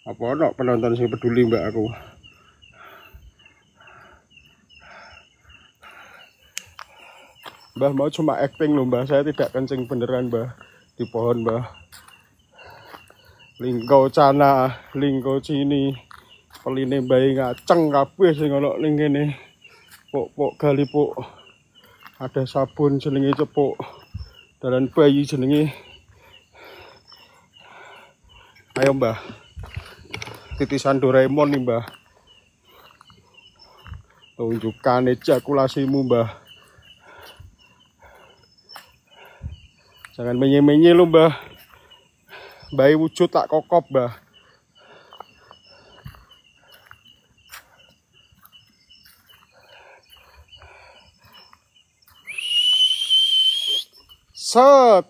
Apa ono penonton sing peduli mbak aku? Mbah mau cuma acting loh mbah, saya tidak kencing beneran mbah di pohon mbah. Lingkau cana, lingkau cini, peline bayi ngaceng kabeh sing ono ning kene. Pok gali pok. Ada sabun jenenge cepuk. Dalan bayi jenenge. Ayo mbah. Titisan Doraemon nih mbah. Tunjukkan ejakulasimu mbah. Jangan menye-menye lu mbah. Bayi wujud tak kokop mbah. Set.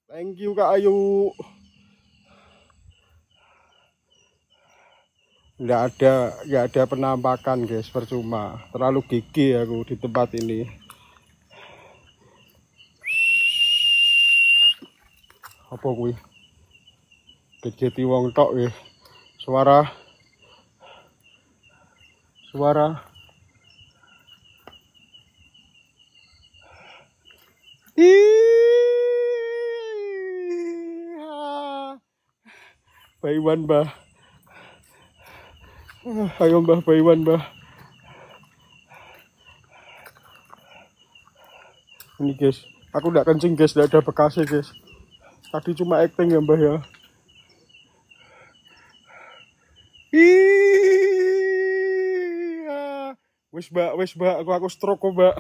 Thank you Kak Ayu. Nggak ada penampakan guys, percuma. Terlalu gigih aku di tempat ini. Apa kuwi? Geti wong tok ya. Suara. Baiwan mbah. Ayo mbah, Baiwan mbah. Ini guys, aku tidak kencing guys, tidak ada bekasnya guys. Tadi cuma acting ya mbah ya. Wis mbak, aku stroke kok mbak.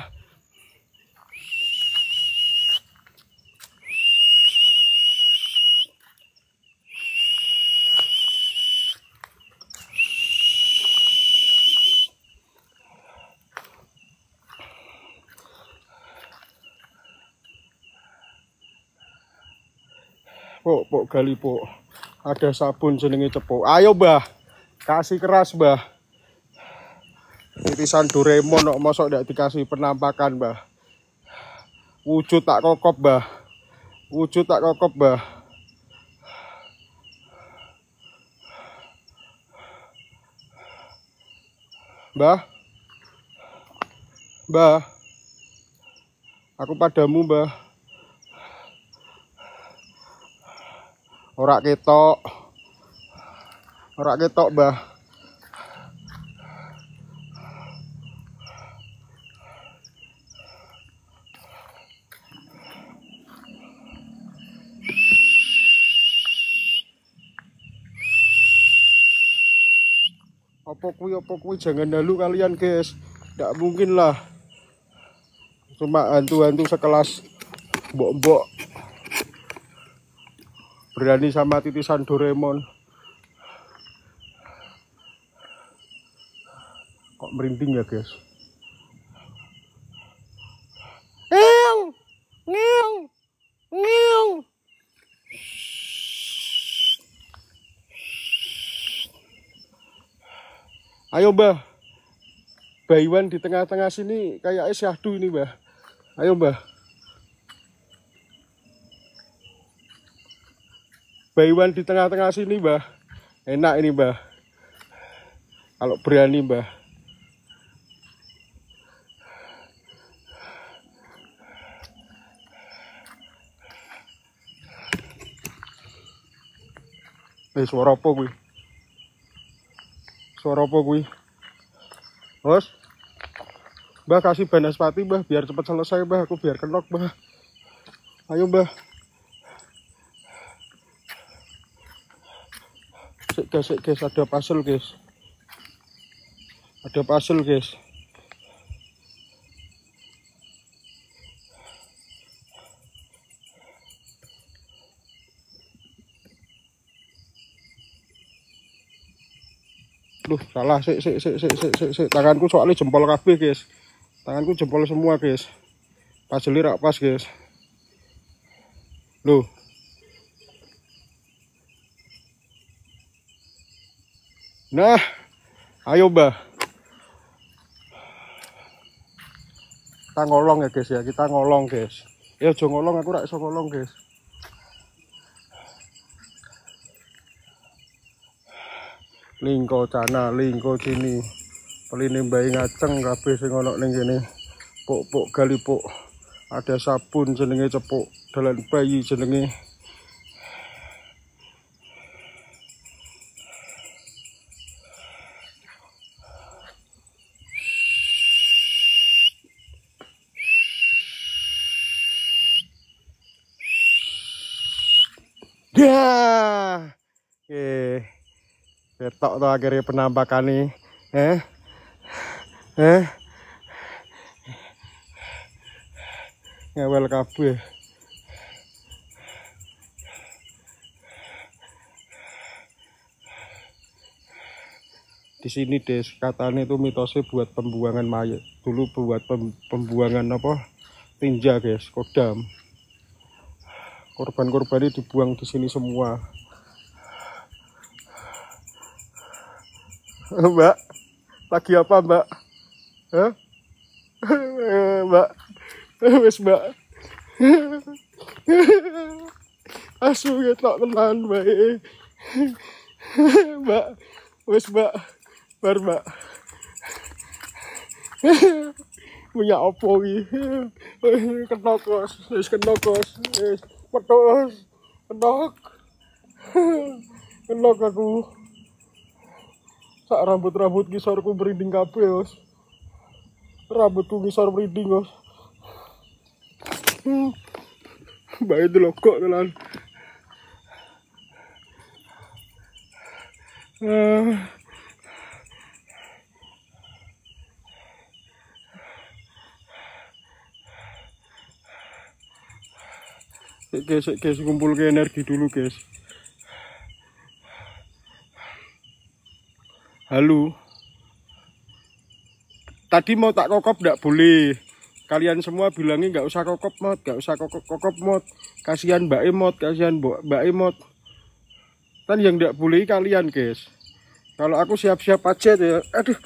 Pok gali pok. Ada sabun jenenge cepuk. Ayo mbah. Kasih keras mbah. Titisan Doraemon kok mosok ndak dikasih penampakan mbah. Wujud tak kokop mbah. Mbah. Mbah. Aku padamu, Mbah. Ora ketok. Ora ketok, Mbah. Apa kuwi jangan halu kalian, guys. Tidak mungkin lah. Cuma hantu-hantu sekelas mbok-mbok berani sama titisan Doraemon. Kok merinding ya, guys? Ngiung, ngiung, ngiung. Ayo, Mbah. Baiwan di tengah-tengah sini kayaknya syahdu ini, Mbah. Ayo, Mbah. Baiwan di tengah-tengah sini, Mbah. Enak ini, Mbah. Kalau berani, Mbah. Suara apa kuwi? Suara apa kuwi? Bos. Mbah kasih banaspati, Mbah, biar cepat selesai, Mbah. Aku biar kenok, Mbah. Ayo, Mbah. Sik, guys, ada puzzle, guys. Ada puzzle, guys. Duh, salah, sik. Tanganku soalnya jempol kabeh, guys. Tanganku jempol semua, guys. Puzzle rak pas, guys. Loh. Nah, ayo, Mbah. Kita ngolong ya, guys ya. Kita ngolong, guys. Ya aja ngolong, aku rak iso ngolong, guys. Lingko cana, lingko sini. Peline bayi ngaceng kabeh sing ono ning kene. Pok gali pok. Ada sabun jenenge cepuk, dalan bayi jenenge. Ya. Ketok to akhirnya penampakan nih. Ngewel kabeh. Di sini, Des, katanya itu mitosnya buat pembuangan mayat. Dulu buat pembuangan apa? Tinja, guys, kodam. Korban-korban ini dibuang di sini semua. Mbak, lagi apa, Mbak? Hah? Mbak, wes, Mbak. Asu ketok tenan, Mbak. Mbak, wes, Mbak. Bar, Mbak. Punya opo iki? Kenok, Kos. Wis kenok, Kos. Wis petos. Kenok. Kenok aku. Sak rambut-rambut ngisorku merinding kabeh, Os. Rambutku ngisor merinding, Os. Mbak itu lho kok tenan. Guys, kumpul ke energi dulu, guys. Halo. Tadi mau tak kokop nggak boleh. Kalian semua bilangnya nggak usah kokop mod, nggak usah kokop mod. Kasihan Mbak Emot, kasihan Mbak Emot. Kan yang nggak boleh kalian, guys. Kalau aku siap-siap aja ya. Aduh.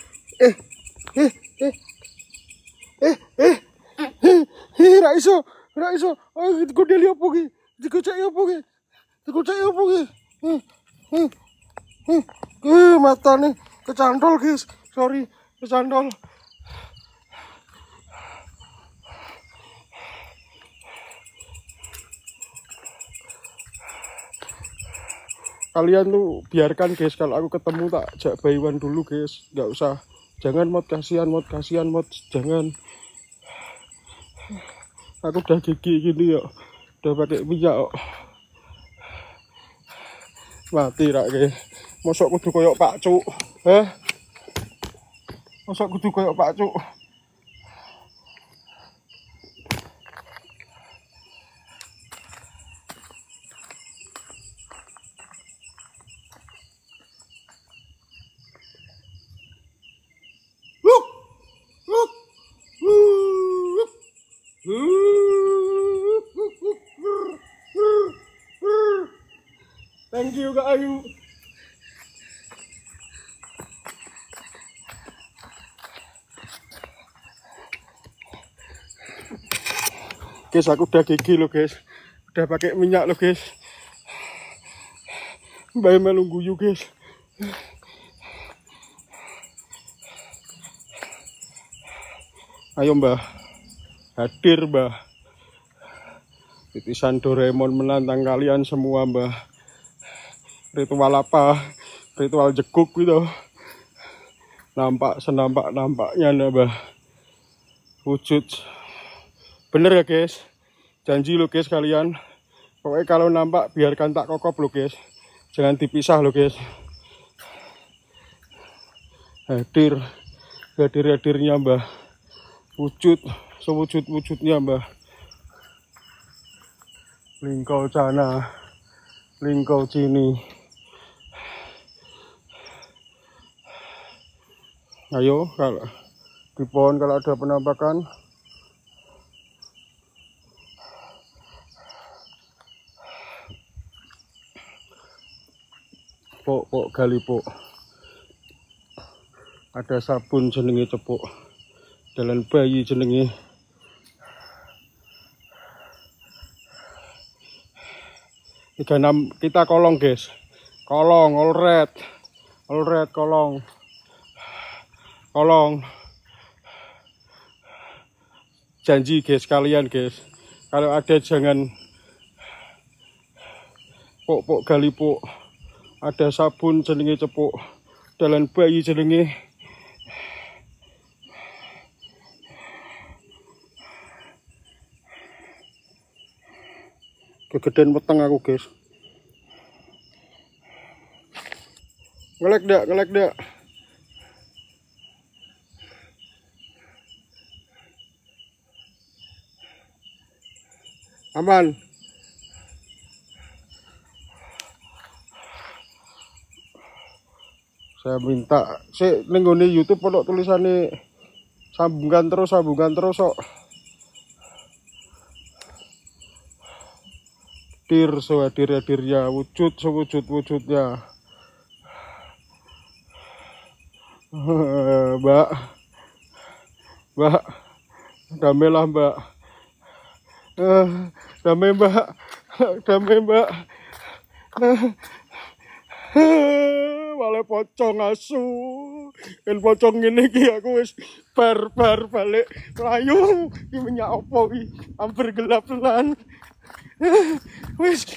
Raiso. Oh, godeli opo ki? Dikocek opo ki? Matane kecantol, guys. Sorry. Kesandol. Kalian tuh biarkan guys, kalau aku ketemu tak jak bayuan dulu guys, nggak usah. Jangan mod, kasihan mod, jangan. Aku udah gigi gini yuk, udah pakai minyak yuk. Mati rak guys. Mosok kudu koyok Pak Cuk, mosok kudu koyok Pak Cuk. Thank you Kak Ayu. Guys, aku udah gigi loh guys, udah pakai minyak loh guys. Mbak melu guyu guys. Ayo Mbah, hadir Mbah. Titisan Doraemon menantang kalian semua Mbah. Ritual apa? Ritual jeguk gitu. Nampak senampak-nampaknya Mbah. Wujud. Bener ya guys. Janji lo guys kalian. Pokoknya kalau nampak biarkan tak kokop lo guys. Jangan dipisah lo guys. Hadirnya Mbah. Wujud, sewujud-wujudnya Mbah. Lingkau cana, lingkau cini. Ayo, kalau di pohon kalau ada penampakan, pok gali pok. Ada sabun jenenge cepuk. Jalan bayi jenenge. Kita kolong guys. Kolong, all red kolong. Kolong. Janji guys kalian guys. Kalau ada jangan pok gali pok. Ada sabun jenenge cepuk. Dalan bayi jenenge. Kegedean weteng aku guys. Ngelek dak. Aman. Saya minta ning nggone YouTube ono tulisane sambungan terus kok. Hadirnya wujud sewujud-wujudnya. Mbak, damailah Mbak. Damai Mbak. Malah pocong asu. Kan pocong ngene iki aku wis bar balik layu. Iki minyak opo iki? Hampir gelap tenan. Wis.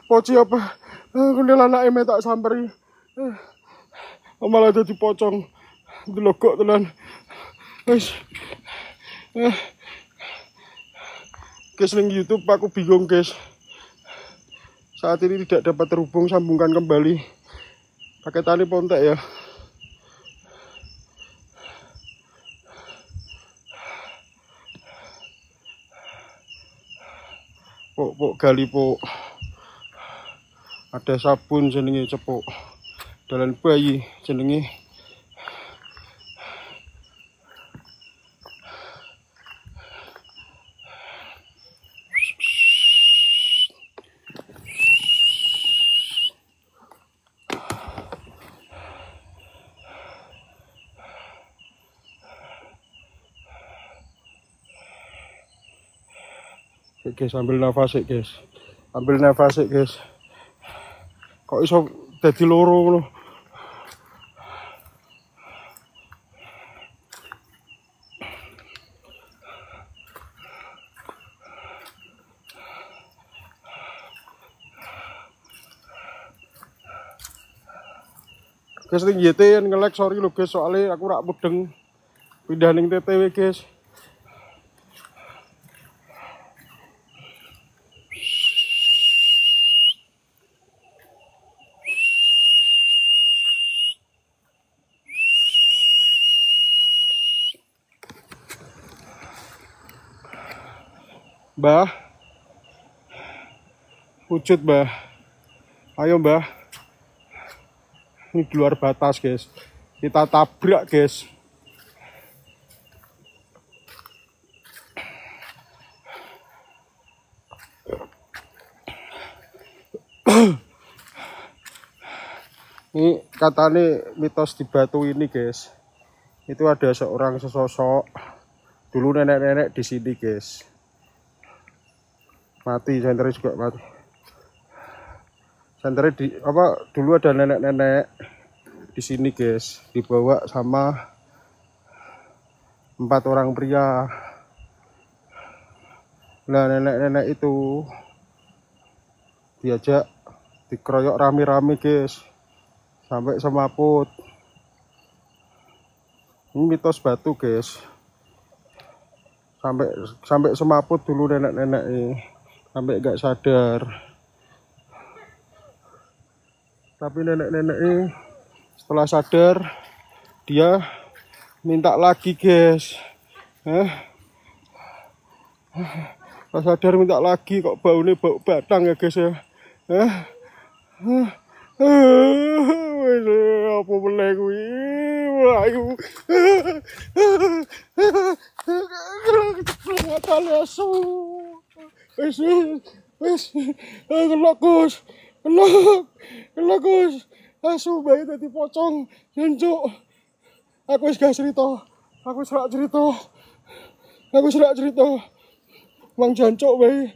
Poci apa? Kuntilanak eme tak samperi. Malah dadi pocong. Delogok tenan. Wis. Guys, link YouTube aku bingung guys. Saat ini tidak dapat terhubung, sambungkan kembali. Pakai tali pontek ya. Pok gali pok. Ada sabun jenenge cepuk. Dalan bayi jenenge. Guys, ambil nafas sik, guys. Ambil nafas sik, guys. Kok iso dadi loro ngono? Guys, ning YT nge-lag, sorry lho guys, soalnya aku rak mudeng pindah ning TTW, guys. Mbah, wujud mbah, ayo mbah, ini di luar batas guys, kita tabrak guys. Ini katanya mitos di Batu ini guys, itu ada seorang sesosok, dulu nenek-nenek di sini guys. Mati, senternya juga mati. Senternya di apa? Dulu ada nenek-nenek di sini, guys. Dibawa sama 4 orang pria. Nah, nenek-nenek itu diajak dikeroyok rame-rame, guys. Sampai semaput. Ini mitos Batu, guys. Sampai semaput dulu nenek-nenek ini. Sampai gak sadar. Tapi nenek-nenek ini setelah sadar dia minta lagi guys. Setelah sadar minta lagi, kok baunya bau batang ya guys ya. Apa boleh gue ayo mata lesu. Wes, kelak Gus, asu bayi tadi pocong, jancuk. Aku wis gak cerita, aku serak cerita, Bang jancuk bayi.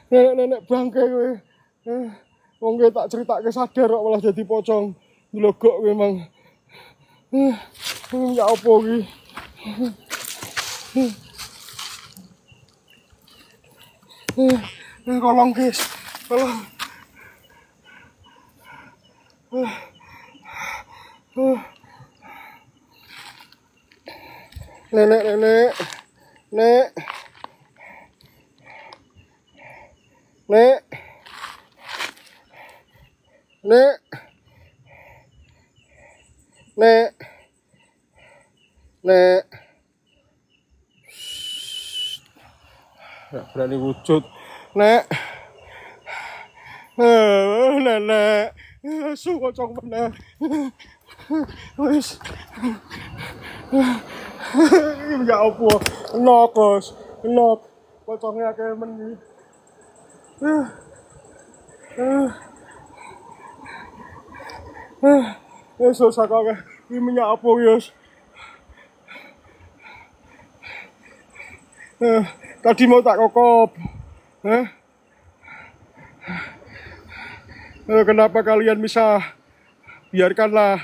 Nenek bangke kowe. Wong tak ceritake sadar kok malah jadi pocong. Nglogok memang. Ya apa iki? Tolong guys, tolong. Nenek. Nggak berani wujud, Nek. Nenek, asu pocong bener. Wis. Ya apa? Enok, Bos. Enok. Pocongnya kayak meni. Susah kok. Ini minyak apa, Yos? Tadi mau tak kokop. Kenapa kalian bisa? Biarkanlah.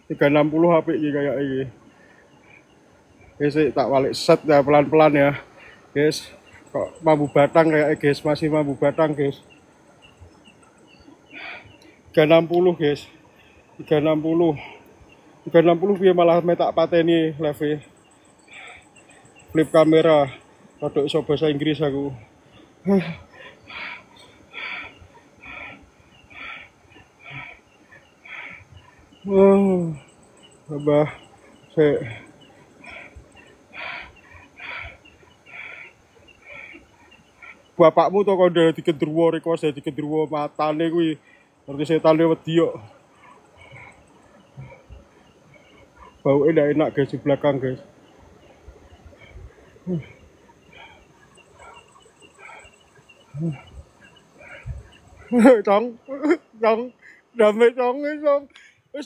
$360 HP ini kayak ini. Guys, tak balik set ya pelan-pelan ya, guys. Kok mambu batang kayak guys, masih mambu batang guys. 360 guys, 360 dia malah metak pateni live flip kamera. Rodok iso bahasa Inggris aku. Abah, bapakmu to kok udah digendruwo request ya digendruwo matane kuwi. Ngerti setane wedi kok. Baunya ndak enak guys di belakang guys. Chong, chong, damai chong, chong,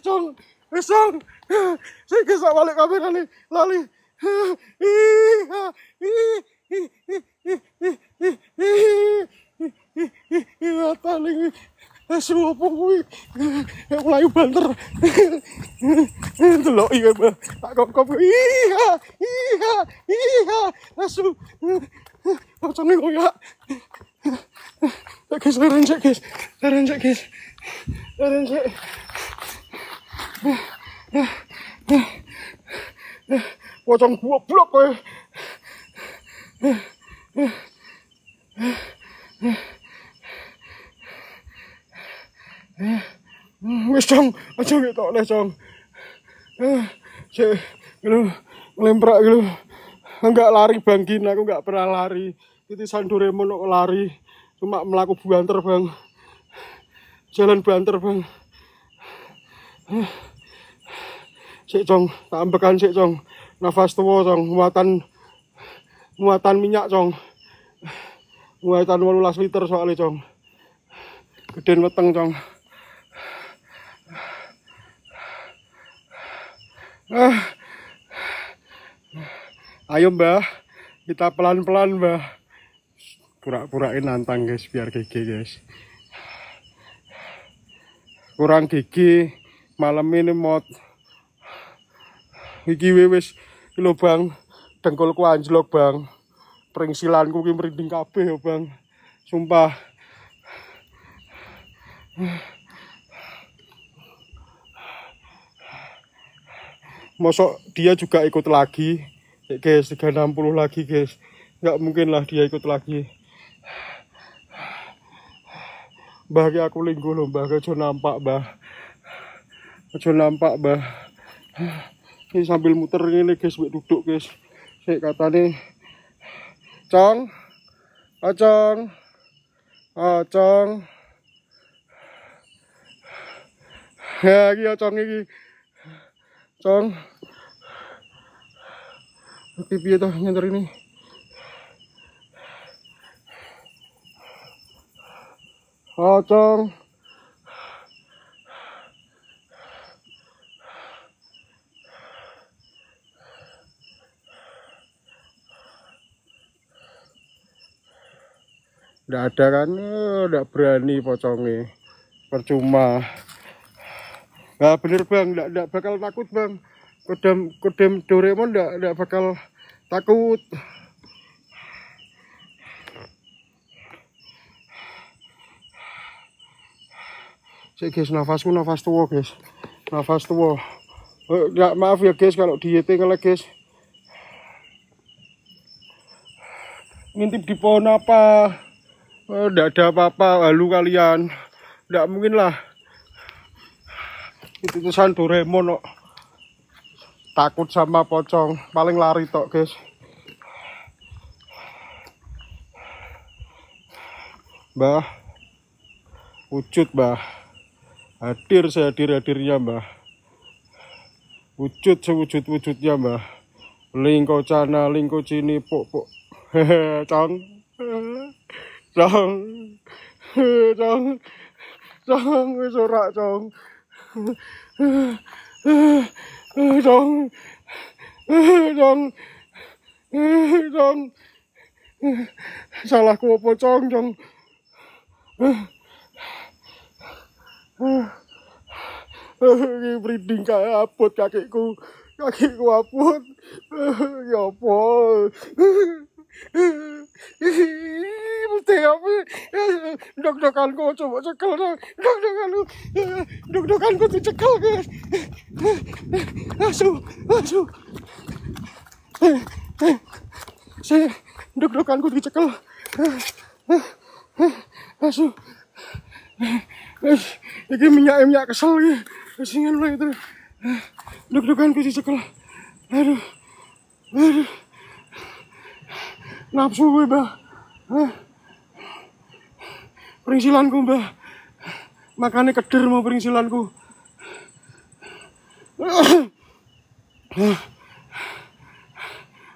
chong, chong. Saya kisah balik kamera nih, lali. Mata nih, semua pokoknya mulai banter. Delok iya bah, tak kok asu, macam ni koyak. Guys, rencek guys. Pocong goblok kowe. Wis Cong, aja ketok oleh Cong. Cek, ngelemprak gitu. Enggak lari bangkin, aku enggak pernah lari. Titisan Doraemon kok lari. Cuma melaku banter bang. Jalan banter bang. Cek Cong, tak ambekan cek Cong. Nafas tua Cong, muatan minyak Cong. Muatan 18 liter soalnya Cong. Gedean weteng Cong. Ayo Mbah, kita pelan-pelan Mbah. Pura-purain nantang guys, biar gigi guys. Kurang gigi, malam ini mod. Iki wis lho Bang, dengkulku anjlok Bang. Pringsilanku ki merinding kabeh ya Bang. Sumpah. Mosok dia juga ikut lagi guys, 360 lagi guys, nggak mungkin lah dia ikut lagi. Mbah aku linggo loh Mbah, aja nampak Mbah, ini sambil muter ini guys, duduk guys. Saya kata nih Cong, Cong, ya iki Cong iki Cong. Pipi itu nyantar ini. Cong. Nggak ada kan, nggak berani pocongnya. Percuma. Nah bener Bang, nggak bakal takut Bang. Kodam Doraemon nggak bakal takut. Cek guys, nafas tua guys, nafas tua. Nggak, maaf ya guys kalau dieting ngelek guys. Ngintip di pohon apa? Nggak ada apa-apa, halu kalian. Nggak mungkin lah. Itu tulisan Doraemon kok. Takut sama pocong, paling lari tok guys. Mbah, wujud Mbah, hadir sehadir-hadirnya Mbah, wujud sewujud-wujudnya Mbah. Lingko cana, lingko cini, pok. Hehe, Cong, wis ora Cong. Cong, salahku apa Cong? Ini merinding kayak abot kakiku abot. Ya apa? Mesti apa? Dok-dokanku coba cekel dong. Dok-dokanku dicekel guys. Asu. Saya dok-dokanku dicekel. Asu. Ini minyak kesel ya. Kesingan lah itu. Dok-dokanku dicekel. Aduh. Nafsu gue Mbah. Pringsilanku Mbah. Makanya keder mau pringsilanku.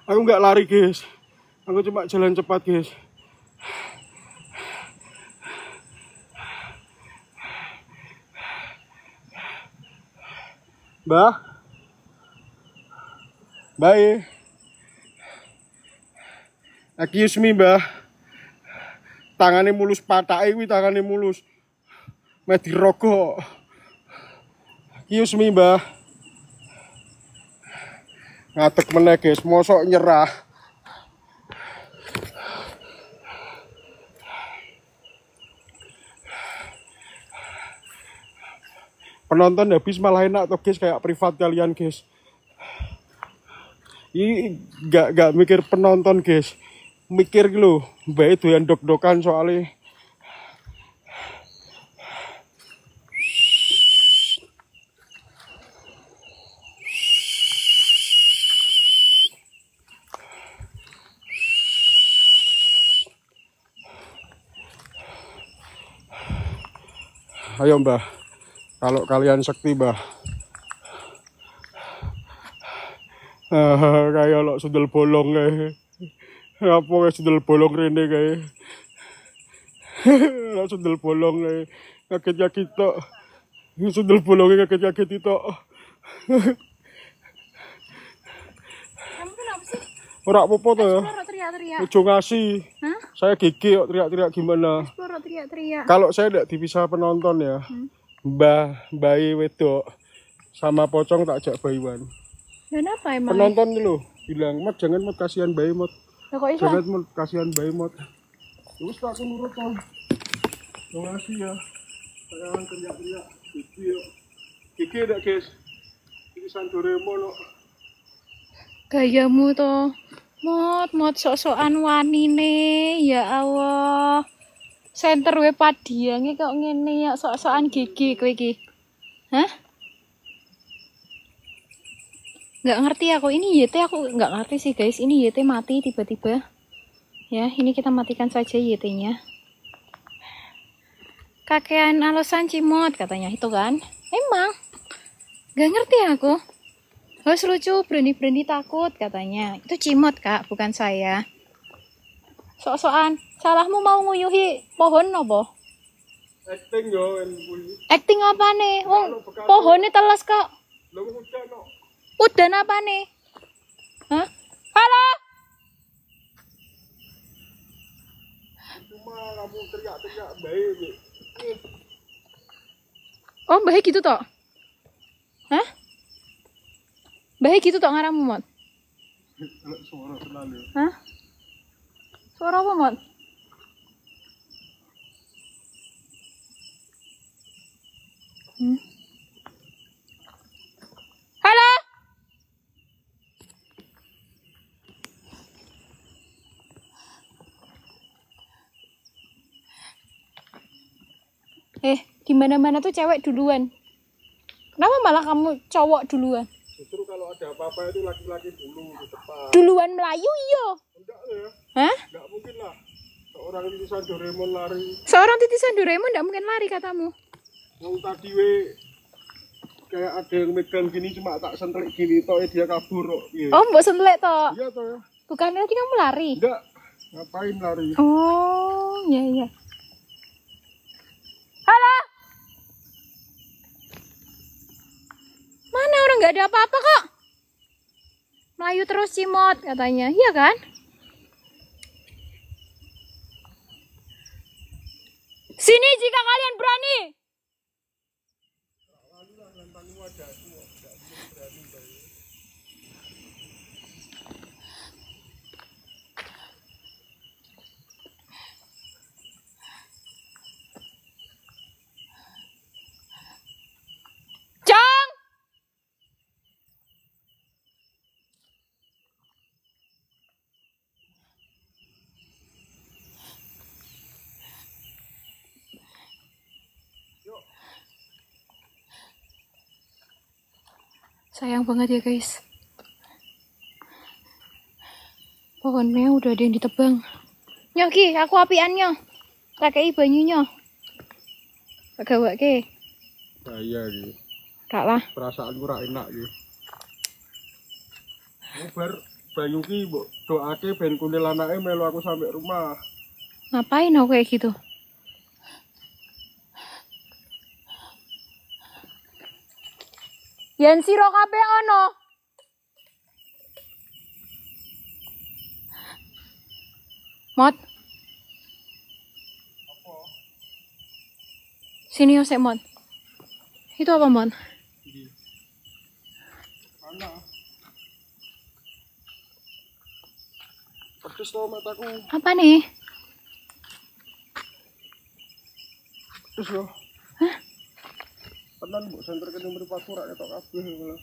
Aku nggak lari guys. Aku cuma jalan cepat, guys. Mbah. Bye. Excuse me, Mbah. Tangane mulus patake kuwi tangane mulus. Meh dirogok. Excuse me, Mbah. Ngadeg meneh, guys. Mosok nyerah. Penonton habis malah enak tuh, guys, kayak privat kalian, guys. Ini gak mikir penonton, guys. Mikir lu, bae doyan dok-dokan soalnya. Ayo, Mbah. Kalau kalian sakti, Mbah. Kayak lo sundel bolong kayak. Apa kayak sundel bolong rene kayak. Lo sundel bolong kayak. Kaget-kaget tok. Sundel bolongnya kaget-kaget tok. Kamu kenapa sih? Ora apa-apa to ya. Explore teriak-teriak. Ojo ngasih. Hah? Saya gigi kok teriak-teriak gimana? Explore teriak-teriak. Kalau saya tidak dipisah penonton ya. Bayi wedok sama pocong tak ajak bayiwan. Dan apa emang? Penonton dulu bilang, "Mot, jangan mot, kasihan bayi mot. Lah kok iso? Jangan mot, kasihan bayi mot." Terus tak aku nurut toh. Terima kasih ya. Jangan teriak-teriak. Gigi yuk. Gigi enggak, guys? Ini Doraemon kok. Gayamu toh. Mot sok-sokan wanine. Ya Allah. Center we padiange kok ngene ya sok-sokan gigi kowe iki. Hah? Nggak ngerti aku, ini YT aku nggak ngerti sih guys, ini YT mati tiba-tiba ya. Ini kita matikan saja YT-nya. Kakean alasan cimot katanya itu kan, emang nggak ngerti aku. Harus lucu, berani-berani takut katanya, itu cimot kak, bukan saya. Sok-sokan, salahmu mau nguyuhi pohon apa? Acting yo en bunyi. Acting apa nih? Pohonnya teles kok. Lho udah no. Udan apa nih? Hah? Halo? Cuma kamu teriak-teriak bayi. Oh, mbah gitu toh? Hah? Mbah gitu toh ngaramu, Mot? Suara terlalu. Hah? Suara apa, Mot? Halo? Di mana-mana tuh cewek duluan. Kenapa malah kamu cowok duluan? Justru kalau ada apa-apa itu laki-laki dulu di depan. Duluan Melayu iya. Enggak ya. Hah? Enggak mungkin lah. Seorang titisan Doraemon lari. Seorang titisan Doraemon enggak mungkin lari katamu. Yang tadi we kayak ada yang megang gini cuma tak sentelik gini toh dia kabur kok. Iya. Oh, mbok sentelek toh. Iya toh ya. Bukannya tadi kamu lari? Enggak. Ngapain lari? Oh, iya. Halo? Mana orang nggak ada apa-apa kok? Melayu terus cimot katanya, iya kan? Sini jika kalian berani. Jong! Sayang banget ya guys. Pohonnya udah ada yang ditebang. Nyoki, aku apiannya. Tak kei banyunya. Tak gawak ke. Bahaya gitu. Kak lah. Perasaanku ora enak gitu. Bar Bayu ki mbok doake ben kunil anake melu aku sampai rumah. Ngapain aku kayak gitu? Yen sira kabeh ono. Mot. Sini yo sik, Mot. Itu apa, Mot? Ana. Pedes to mataku. Apa nih? Pedes yo. Hah? Tenan mbok senter kene mripatku rak ketok kabeh lho.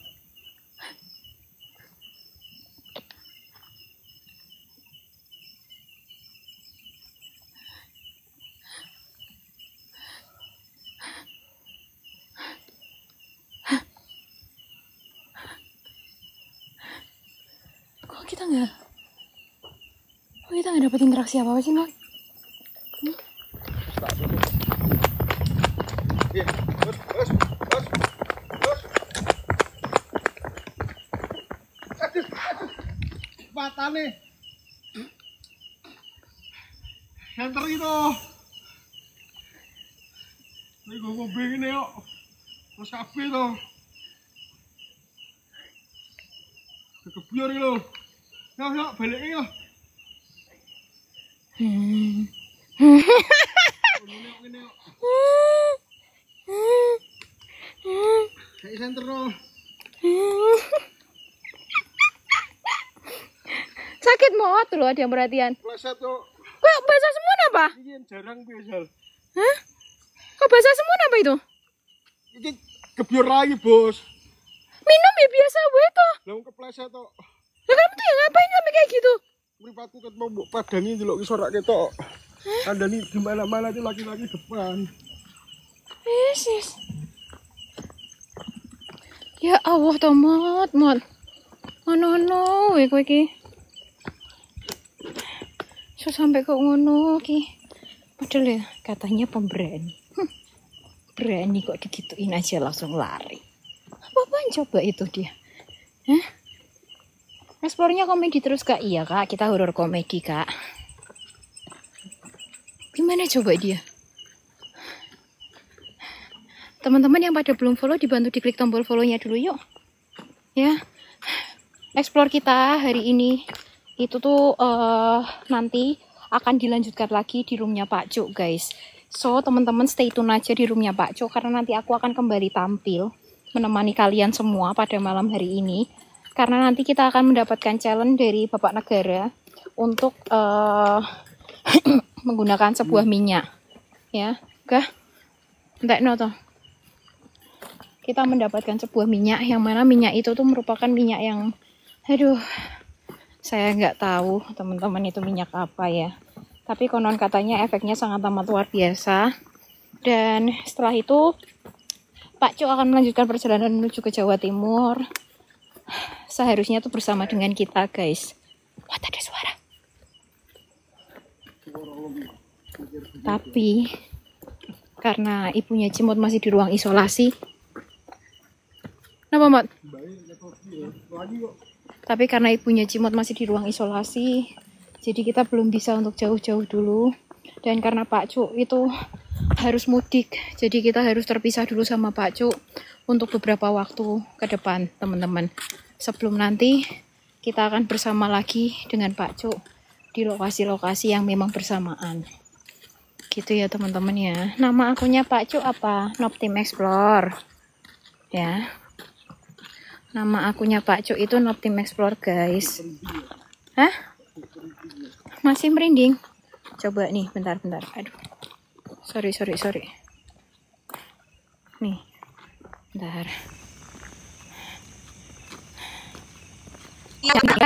Kok kita nggak dapat interaksi apa sih, Mot? Iya, bos. Aduh. Matane. Senter itu. Ini gue ngombe ini yuk. Mas kabeh to. Kebiar iki lho. Yuk, balik iki lho. Kayak senter loh. Sakit Mot loh, ada yang perhatian. Pleset tuh. Kok basah semua apa? Ini jarang biasa. Hah? Kok basah semua apa itu? Ini kebiar lagi bos. Minum ya biasa gue tuh. Lah kepleset tuh. Lah kamu tuh ya ngapain sampai kayak gitu? Mripatku ket mau mbok padangi ndelok ki sorak ketok. Kandhani di mana-mana itu laki-laki depan. Yesus. Ya Allah to Mot. Ngono kowe iki. So sampai kok ngono ki. Padahal ya katanya pemberani. Berani kok digituin aja langsung lari. Apaan coba itu dia? Hah? Eksplornya komedi terus Kak? Iya Kak, kita horor komedi Kak. Gimana coba dia? Teman-teman yang pada belum follow, dibantu diklik tombol follow-nya dulu yuk. Ya. Explore kita hari ini itu tuh nanti akan dilanjutkan lagi di roomnya Pak Cuk guys. So teman-teman stay tune aja di roomnya Pak Cuk karena nanti aku akan kembali tampil menemani kalian semua pada malam hari ini. Karena nanti kita akan mendapatkan challenge dari Bapak Negara untuk menggunakan sebuah minyak. Ya, enggak? Enggak no toh. Kita mendapatkan sebuah minyak yang mana minyak itu tuh merupakan minyak yang aduh, saya nggak tahu teman-teman itu minyak apa ya. Tapi konon katanya efeknya sangat amat luar biasa. Dan setelah itu Pak Cuk akan melanjutkan perjalanan menuju ke Jawa Timur. Seharusnya tuh bersama dengan kita guys. Wah, ada suara. Tapi karena ibunya Cimot masih di ruang isolasi. Kenapa Mot? Tapi karena ibunya Cimot masih di ruang isolasi, jadi kita belum bisa untuk jauh-jauh dulu. Dan karena Pak Cuk itu harus mudik, jadi kita harus terpisah dulu sama Pak Cuk untuk beberapa waktu ke depan teman-teman. Sebelum nanti kita akan bersama lagi dengan Pak Cuk di lokasi-lokasi yang memang bersamaan. Gitu ya teman-teman ya. Nama akunnya Pak Cuk apa? Noptim Explore. Ya. Nama akunnya Pak Cuk itu Noptim Explore guys. Hah? Masih merinding? Coba nih, bentar. Aduh. Sorry. Nih. Bentar.